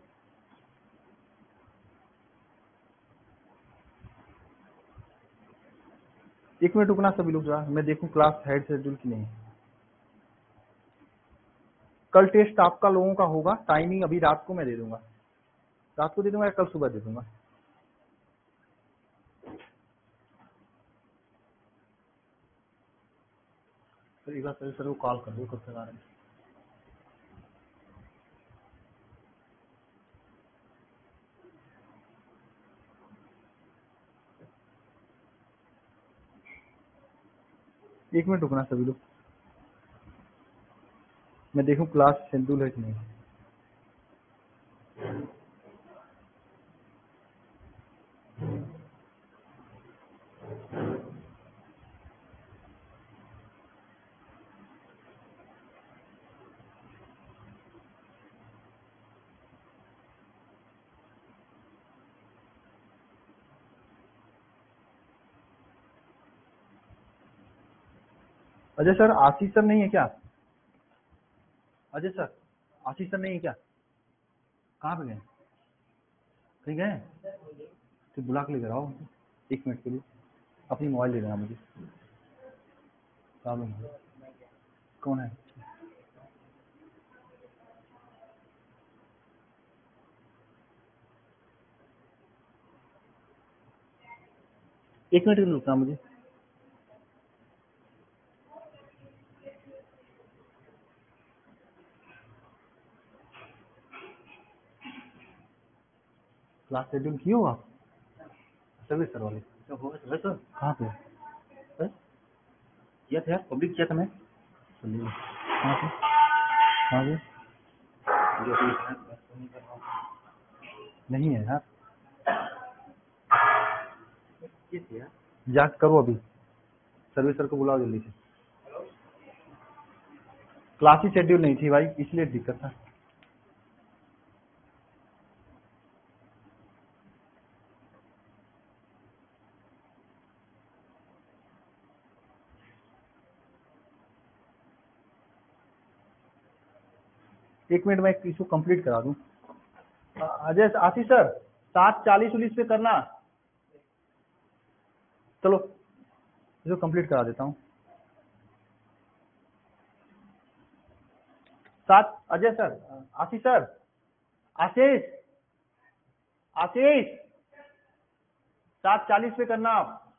एक मिनट रुकना सभी लोग, जरा मैं देखूं क्लास है शेड्यूल की नहीं। कल टेस्ट आपका लोगों का होगा, टाइमिंग अभी रात को मैं दे दूंगा, रात को दे दूंगा या कल सुबह दे दूंगा। सर एक बार सर को कॉल कर दो कब तक आ रहे हैं। एक मिनट रुकना सभी लोग, मैं देखूं क्लास शेड्यूल है कि नहीं। अजय सर, आशीष सर नहीं है क्या? अजय सर, आशीष सर नहीं है क्या? कहाँ पे गए? कहीं गए? तो बुला के लेकर आओ 1 मिनट के लिए। अपनी मोबाइल दे देना मुझे। कौन है? एक मिनट के लिए रुकना मुझे। क्लास शेड्यूल किए हो आप? सर्विस सर वाले सर कहाँ पे सर? किया था यार, पब्लिक किया था मैं। कहाँ पे? कहाँ पे? नहीं है यार, जांच करो अभी। सर्विस सर को बुलाओ जल्दी से। क्लास ही शेड्यूल नहीं थी भाई, इसलिए दिक्कत था। एक मिनट में इसको कंप्लीट करा दूं। अजय आशीष सर 7:40 पे करना। चलो इसको कंप्लीट करा देता हूँ। 7 अजय सर, आशीष सर, आशीष आशीष 7:40 पे करना आप।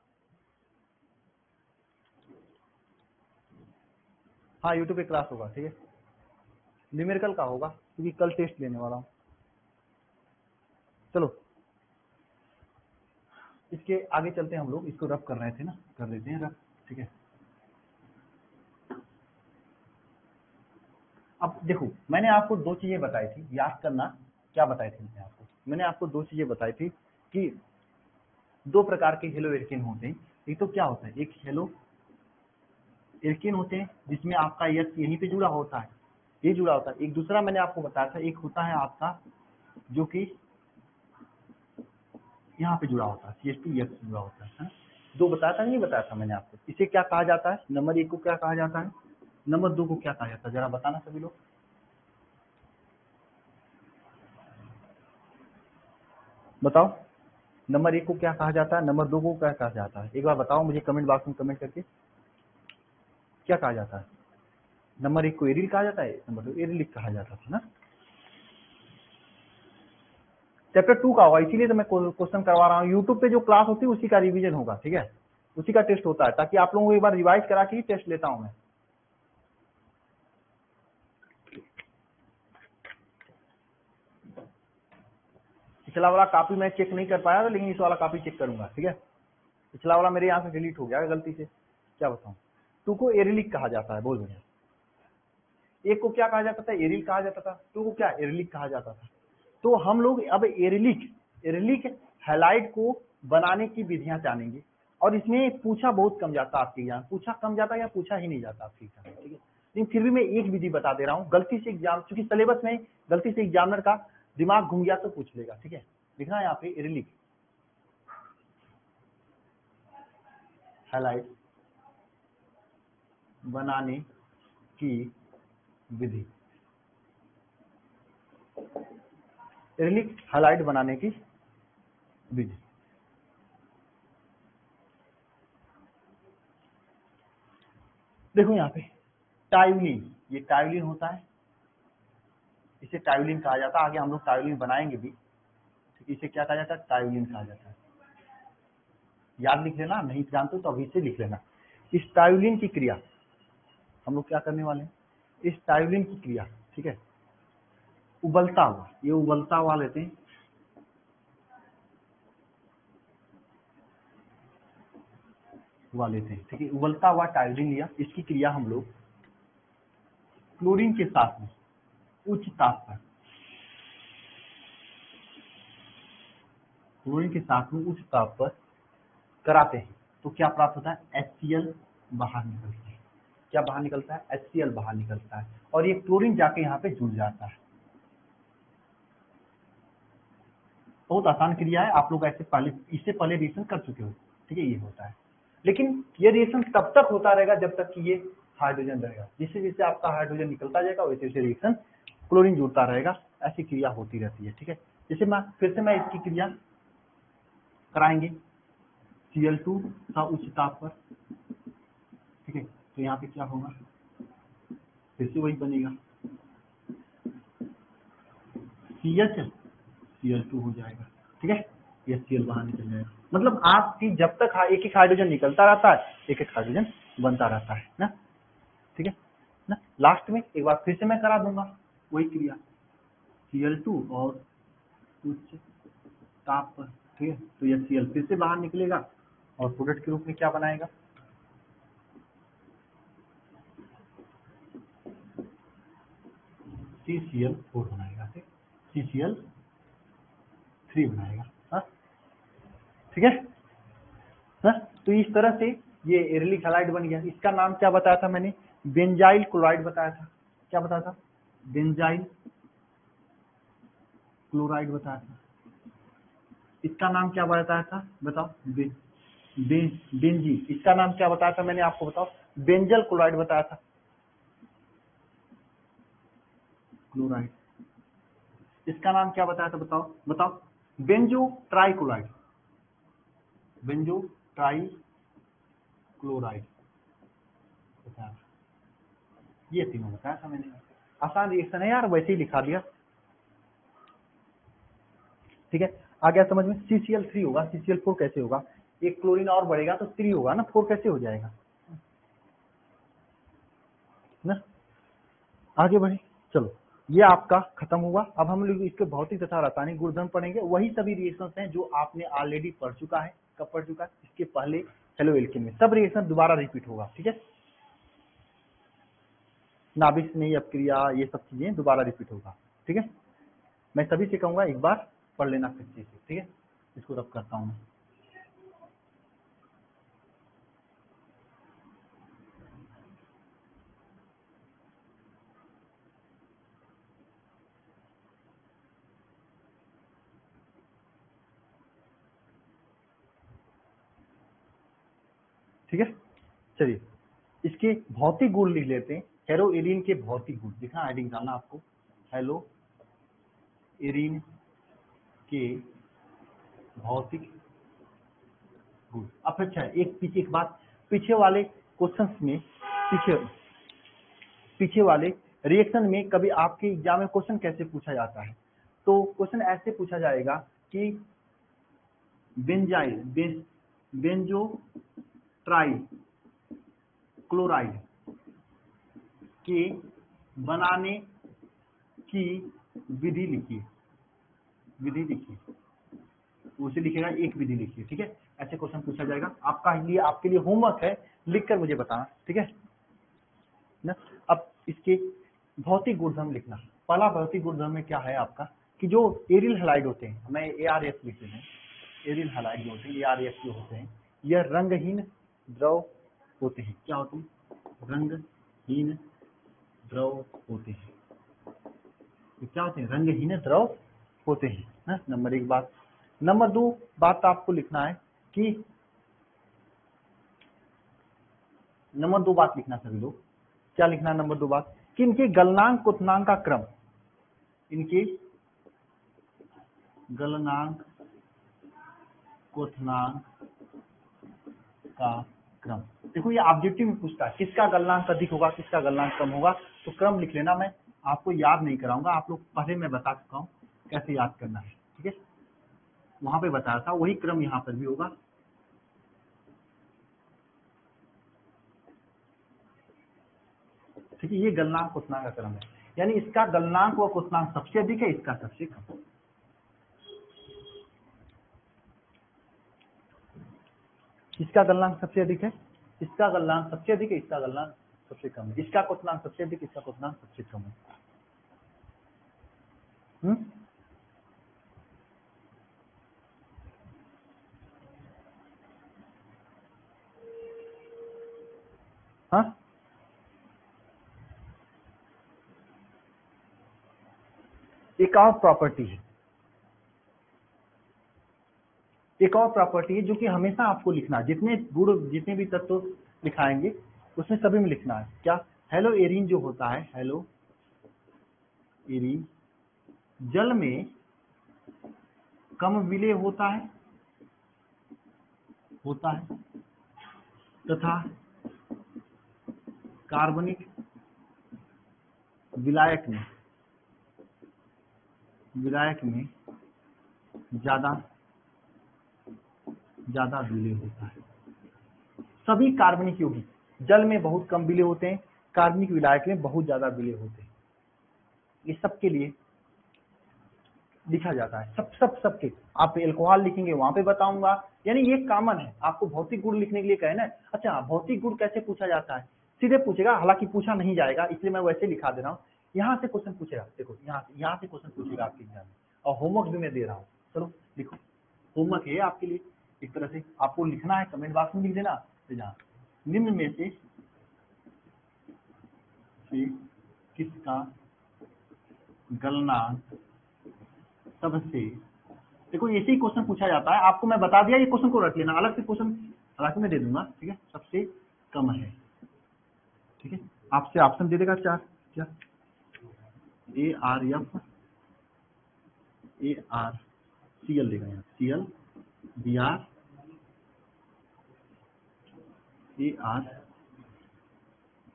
हाँ यूट्यूब पे क्लास होगा, ठीक है। न्यूमेरिकल का होगा क्योंकि कल टेस्ट लेने वाला हूँ। चलो इसके आगे चलते हैं हम लोग। इसको रफ कर रहे थे ना, कर लेते हैं रफ, ठीक है। अब देखो, मैंने आपको 2 चीजें बताई थी, याद करना। क्या बताई थी मैंने आपको 2 चीजें बताई थी कि 2 प्रकार के हेलो एल्केन होते हैं। एक तो क्या होता है, एक हेलो एल्केन होते हैं जिसमें आपका यस यहीं पे जुड़ा होता है, ये जुड़ा होता है। एक दूसरा मैंने आपको बताया था, एक होता है आपका जो कि यहाँ पे जुड़ा होता है, CH2 यस जुड़ा होता है। 2 बताया था, नहीं बताया था मैंने आपको? इसे क्या कहा जाता है? नंबर 1 को क्या कहा जाता है? नंबर 2 को क्या कहा जाता है? जरा बताना सभी लोग। बताओ, नंबर 1 को क्या कहा जाता है, नंबर 2 को क्या कहा जाता है? एक बार बताओ मुझे कमेंट बॉक्स में कमेंट करके, क्या कहा जाता है? नंबर 1 को एरिल कहा जाता है, नंबर 2 एरिलिक कहा जाता था ना। चैप्टर 2 का होगा, इसीलिए तो मैं क्वेश्चन करवा रहा हूँ। यूट्यूब पे जो क्लास होती है उसी का रिवीजन होगा, ठीक है, उसी का टेस्ट होता है, ताकि आप लोगों को एक बार रिवाइज करा के ही टेस्ट लेता हूँ मैं। पिछला वाला कॉपी मैं चेक नहीं कर पाया था, लेकिन इस वाला कॉपी चेक करूंगा, ठीक है। पिछला वाला मेरे यहाँ से डिलीट हो गया गलती से, क्या बताऊँ। 2 को एरिलिक कहा जाता है, बोल बढ़िया। 1 को क्या कहा जाता था? एरिल कहा जाता था। 2 को क्या? एरिलिक कहा जाता था। तो हम लोग अब एरिलिक हैलाइड को बनाने की विधियां जानेंगे। और इसमें पूछा बहुत कम जाता है आपके यहाँ, पूछा कम जाता है या पूछा ही नहीं जाता आपके यहाँ, ठीक है। लेकिन फिर भी मैं एक विधि बता दे रहा हूँ, गलती से एग्जाम, क्योंकि सिलेबस में गलती से एग्जामिनर का दिमाग घूम गया तो पूछ लेगा, ठीक है। लिखना है यहाँ पे एरिलिक हैलाइड बनाने की विधि, एरिलिक हैलाइड बनाने की विधि। देखो यहाँ पे टाइलिन, ये टाइलिन होता है, इसे टाइलिन कहा जाता है। आगे हम लोग टाइलिन बनाएंगे भी, इसे क्या कहा जाता है? टाइलिन कहा जाता है। याद लिख लेना, नहीं जानते तो अभी से लिख लेना। इस टाइलिन की क्रिया हम लोग क्या करने वाले हैं, इस टाइलिन की क्रिया, ठीक है, उबलता हुआ, ये उबलता हुआ लेते हैं, हुआ लेते हैं, ठीक है। उबलता हुआ टाइलिन लिया, इसकी क्रिया हम लोग क्लोरीन के साथ में उच्च ताप पर, क्लोरीन के साथ में उच्च ताप पर कराते हैं, तो क्या प्राप्त होता है? HCl बाहर निकलता है। क्या बाहर निकलता है? HCl बाहर निकलता है, और ये क्लोरीन जाके यहाँ पे जुड़ जाता है। बहुत आसान क्रिया है, आप लोग ऐसे पहले, इससे रिएक्शन कर चुके हो, ठीक है। ये होता है, लेकिन ये रिएक्शन तब तक होता रहेगा जब तक कि ये हाइड्रोजन रहेगा। जैसे जैसे आपका हाइड्रोजन निकलता जाएगा वैसे वैसे रिएक्शन क्लोरीन जुड़ता रहेगा, ऐसी क्रिया होती रहती है। ठीक है, जैसे मैं फिर से इसकी क्रिया कराएंगे Cl2 का उच्च ताप पर। ठीक है, तो यहाँ पे क्या होगा, फिर से वही बनेगा CH Cl2 हो जाएगा। ठीक है, ये Cl बाहर निकल जाएगा। मतलब आपकी जब तक एक एक हाइड्रोजन निकलता रहता है एक एक हाइड्रोजन बनता रहता है ना। ठीक है ना, लास्ट में एक बार फिर से मैं करा दूंगा वही क्रिया Cl2 और उच्च ताप पर। ठीक है, तो यह Cl फिर से बाहर निकलेगा और प्रोडक्ट के रूप में क्या बनाएगा, CCl4 बनाएगा। CCl3 बनाएगा। हाँ ठीक है हाँ, तो इस तरह से ये एरिलिक हैलाइड बन गया। इसका नाम क्या बताया था मैंने, बेंजाइल क्लोराइड बताया था। क्या बताया था, बेंजाइल क्लोराइड बताया था। इसका नाम क्या बताया था बताओ, बेंजीन। इसका नाम क्या बताया था मैंने आपको, बताओ, बेंजल क्लोराइड बताया था, क्लोराइड। इसका नाम क्या बताया था, बताओ बताओ, बेंजो ट्राइक्लोराइड, बेंजो ट्राइक्लोराइड बताया था। ये तीनों बताया था मैंने। आसान रिएक्शन है यार, वैसे ही लिखा दिया। ठीक है, आ गया समझ में। CCl3 होगा, CCl4 कैसे होगा, एक क्लोरीन और बढ़ेगा तो 3 होगा ना, 4 कैसे हो जाएगा ना। आगे बढ़े, चलो ये आपका खत्म हुआ। अब हम लोग इसके भौतिक तथा रासायनिक गुणधर्म पढ़ेंगे। वही सभी रिएक्शंस हैं जो आपने ऑलरेडी पढ़ चुका है। कब पढ़ चुका है, इसके पहले हेलो एल्केन में। सब रिएक्शन दोबारा रिपीट होगा। ठीक है, नाभिक स्नेही अपक्रिया, ये सब चीजें दोबारा रिपीट होगा। ठीक है, मैं सभी से कहूंगा एक बार पढ़ लेना सच्चे से। ठीक है, इसको रब करता हूँ मैं। ठीक है, चलिए इसके भौतिक गुण लिख लेते हैं। हेलो एरिन के भौतिक गुण लिखना, हेडिंग डालना आपको, हेलो एरिन के भौतिक गुड। अब अच्छा एक बात, पीछे वाले क्वेश्चंस में, पीछे वाले रिएक्शन में कभी आपके एग्जाम में क्वेश्चन कैसे पूछा जाता है, तो क्वेश्चन ऐसे पूछा जाएगा कि बेंजाइल बेंजो ट्राई क्लोराइड के बनाने की विधि लिखिए, विधि लिखिए, उसे लिखेगा एक विधि लिखिए। ठीक है, ऐसे क्वेश्चन पूछा जाएगा। आपके लिए होमवर्क है, लिखकर मुझे बताना। ठीक है ना। अब इसके भौतिक गुणधर्म लिखना। पहला भौतिक गुणधर्म में क्या है आपका, कि जो एरिल हैलाइड होते हैं, मैं ARF लिखते हैं, एरिल हैलाइड जो होते हैं, ARF जो होते हैं, यह रंगहीन द्रव होते हैं। क्या होते हैं, रंगहीन द्रव होते हैं। तो क्या होते हैं, रंगहीन द्रव होते हैं ना, नंबर 1 बात। नंबर 2 बात आपको लिखना है कि नंबर 2 बात लिखना सभी लोग, क्या लिखना है नंबर 2 बात, कि इनके गलनांक क्वथनांक का क्रम, इनके गलनांक क्वथनांक का क्रम। देखो ये ऑब्जेक्टिव में पूछता है, किसका गलनांक अधिक होगा, किसका गलनांक कम होगा, तो क्रम लिख लेना। मैं आपको याद नहीं कराऊंगा, आप लोग पहले मैं बता चुका हूँ कैसे याद करना है। ठीक है, वहां पे बताया था, वही क्रम यहाँ पर भी होगा। ठीक है, ये गलनांक क्वथनांक का क्रम है, यानी इसका गलनांक व क्वथनांक सबसे अधिक है, इसका सबसे कम। इसका गलनांक सबसे अधिक है, इसका गलनांक सबसे अधिक है, इसका गलनांक सबसे कम है, इसका क्वथनांक सबसे अधिक, इसका क्वथनांक सबसे कम है। हाँ, एक और प्रॉपर्टी है, एक और प्रॉपर्टी है जो कि हमेशा आपको लिखना, जितने गुण जितने भी तत्व लिखाएंगे उसमें सभी में लिखना है क्या, हेलो एरिन जो होता है, हेलो एरिन जल में कम विलेय होता है तथा कार्बनिक विलायक में ज्यादा विलेय होता है। सभी कार्बनिक यौगिक जल में बहुत कम विलेय होते हैं, कार्बनिक विलायक में बहुत ज्यादा विलेय होते हैं। ये सबके लिए लिखा जाता है, सबके। आप एल्कोहल लिखेंगे वहां पे बताऊंगा, यानी ये कॉमन है। आपको भौतिक गुण लिखने के लिए कहे ना, अच्छा भौतिक गुण कैसे पूछा जाता है, सीधे पूछेगा, हालांकि पूछा नहीं जाएगा इसलिए मैं वैसे लिखा दे रहा हूँ। यहाँ से क्वेश्चन पूछेगा, देखो यहाँ से क्वेश्चन पूछेगा आपके एग्जाम में, और होमवर्क भी मैं दे रहा हूँ। चलो लिखो, होमवर्क है आपके लिए। एक तरह से आपको लिखना है, कमेंट बॉक्स में लिख देना। जहाँ निम्न में से किसका गलनांक सबसे, देखो ऐसे ही क्वेश्चन पूछा जाता है, आपको मैं बता दिया, ये क्वेश्चन को रख लेना, अलग से क्वेश्चन हालांकि मैं दे दूंगा, ठीक है। सबसे कम है, ठीक है, आपसे ऑप्शन दे देगा चार, क्या ARF CL देगा, यहाँ CL BR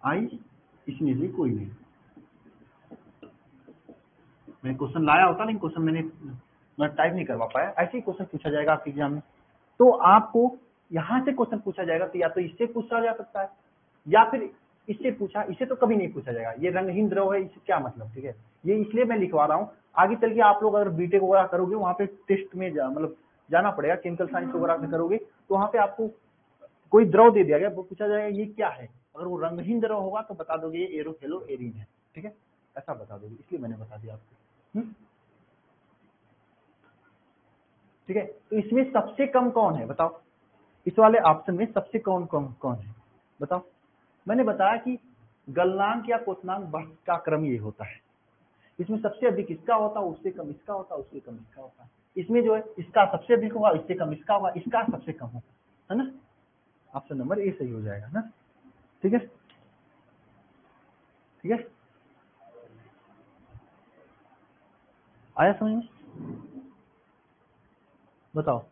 ARI, इसमें से कोई नहीं। मैं क्वेश्चन लाया होता लेकिन क्वेश्चन मैं टाइप नहीं करवा पाया। ऐसे ही क्वेश्चन पूछा जाएगा आपके एग्जाम में, तो आपको यहाँ से क्वेश्चन पूछा जाएगा, तो या तो इससे पूछा जा सकता है या फिर इससे पूछा, इसे तो कभी नहीं पूछा जाएगा। ये रंगहीन द्रव है, इससे क्या मतलब, ठीक है। ये इसलिए मैं लिखवा रहा हूँ, आगे चल के आप लोग अगर बीटेक वगैरह करोगे, वहाँ पे टेस्ट में मतलब जाना पड़ेगा, केमिकल साइंस वगैरह से करोगे, तो वहाँ पे आपको कोई द्रव दे दिया गया, वो पूछा जाएगा ये क्या है, अगर वो रंगहीन द्रव होगा तो बता दोगे ये एरोहेलो एरिन है, ठीक है, ऐसा बता दोगे, इसलिए मैंने बता दिया आपको। ठीक है, तो इसमें सबसे कम कौन है बताओ, इस वाले ऑप्शन में सबसे कौन है बताओ। मैंने बताया कि गलनांक या क्वथनांक का क्रम ये होता है, इसमें सबसे अधिक इसका होता है, उससे कम इसका होता है, उससे कम इसका होता है। इसमें जो है इसका सबसे अधिक होगा, इससे कम इसका होगा, इसका सबसे कम होगा, है ना। ऑप्शन नंबर ए सही हो जाएगा ना, ठीक है, ठीक है, आया समझ में, बताओ।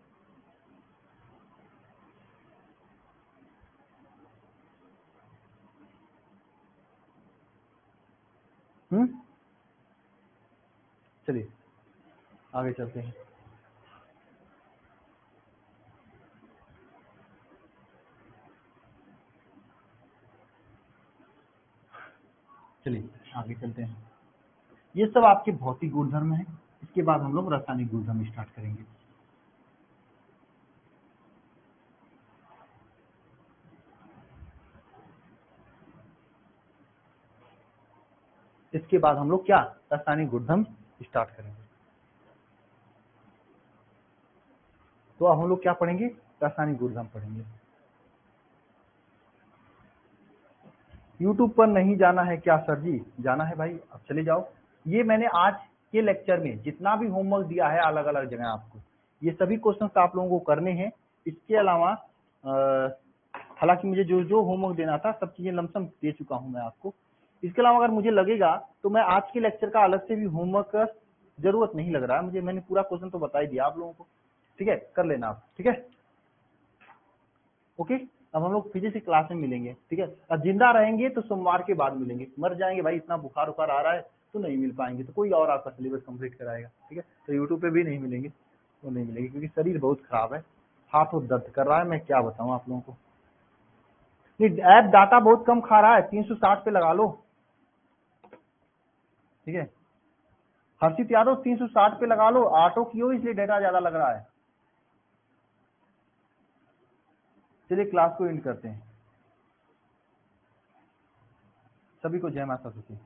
चलिए आगे चलते हैं। चलिए आगे चलते हैं। ये सब आपके भौतिक गुणधर्म है, इसके बाद हम लोग रासायनिक गुणधर्म स्टार्ट करेंगे। इसके बाद हम लोग क्या रासायनिक गुणधर्म स्टार्ट करेंगे। तो अब हम लोग क्या पढ़ेंगे, रासायनिक गुणधर्म पढ़ेंगे। YouTube पर नहीं जाना है क्या सर जी, जाना है भाई, अब चले जाओ। ये मैंने आज के लेक्चर में जितना भी होमवर्क दिया है अलग अलग जगह आपको, ये सभी क्वेश्चंस आप लोगों को करने हैं। इसके अलावा हालांकि मुझे जो जो होमवर्क देना था सब चीजें लमसम दे चुका हूं मैं आपको। इसके अलावा अगर मुझे लगेगा तो मैं आज के लेक्चर का अलग से भी होमवर्क जरूरत नहीं लग रहा है मुझे, मैंने पूरा क्वेश्चन तो बता ही दिया आप लोगों को, ठीक है, कर लेना आप, ठीक है, ओके। अब हम लोग फिजिक्स की क्लास में मिलेंगे, ठीक है। अब जिंदा रहेंगे तो सोमवार के बाद मिलेंगे, मर जाएंगे भाई इतना बुखार उखार आ रहा है तो नहीं मिल पाएंगे, तो कोई और आपका सिलेबस कंप्लीट कराएगा, ठीक है। तो यूट्यूब पे भी नहीं मिलेंगे, तो नहीं मिलेंगे क्योंकि शरीर बहुत खराब है, हाथ और दर्द कर रहा है, मैं क्या बताऊं आप लोगों को। नहीं ऐप डाटा बहुत कम खा रहा है, 360 पे लगा लो, ठीक है। हर्षित यादव 360 पे लगा लो, ऑटो क्यों, इसलिए डाटा ज्यादा लग रहा है। चलिए क्लास को एंड करते हैं, सभी को जय माता दी।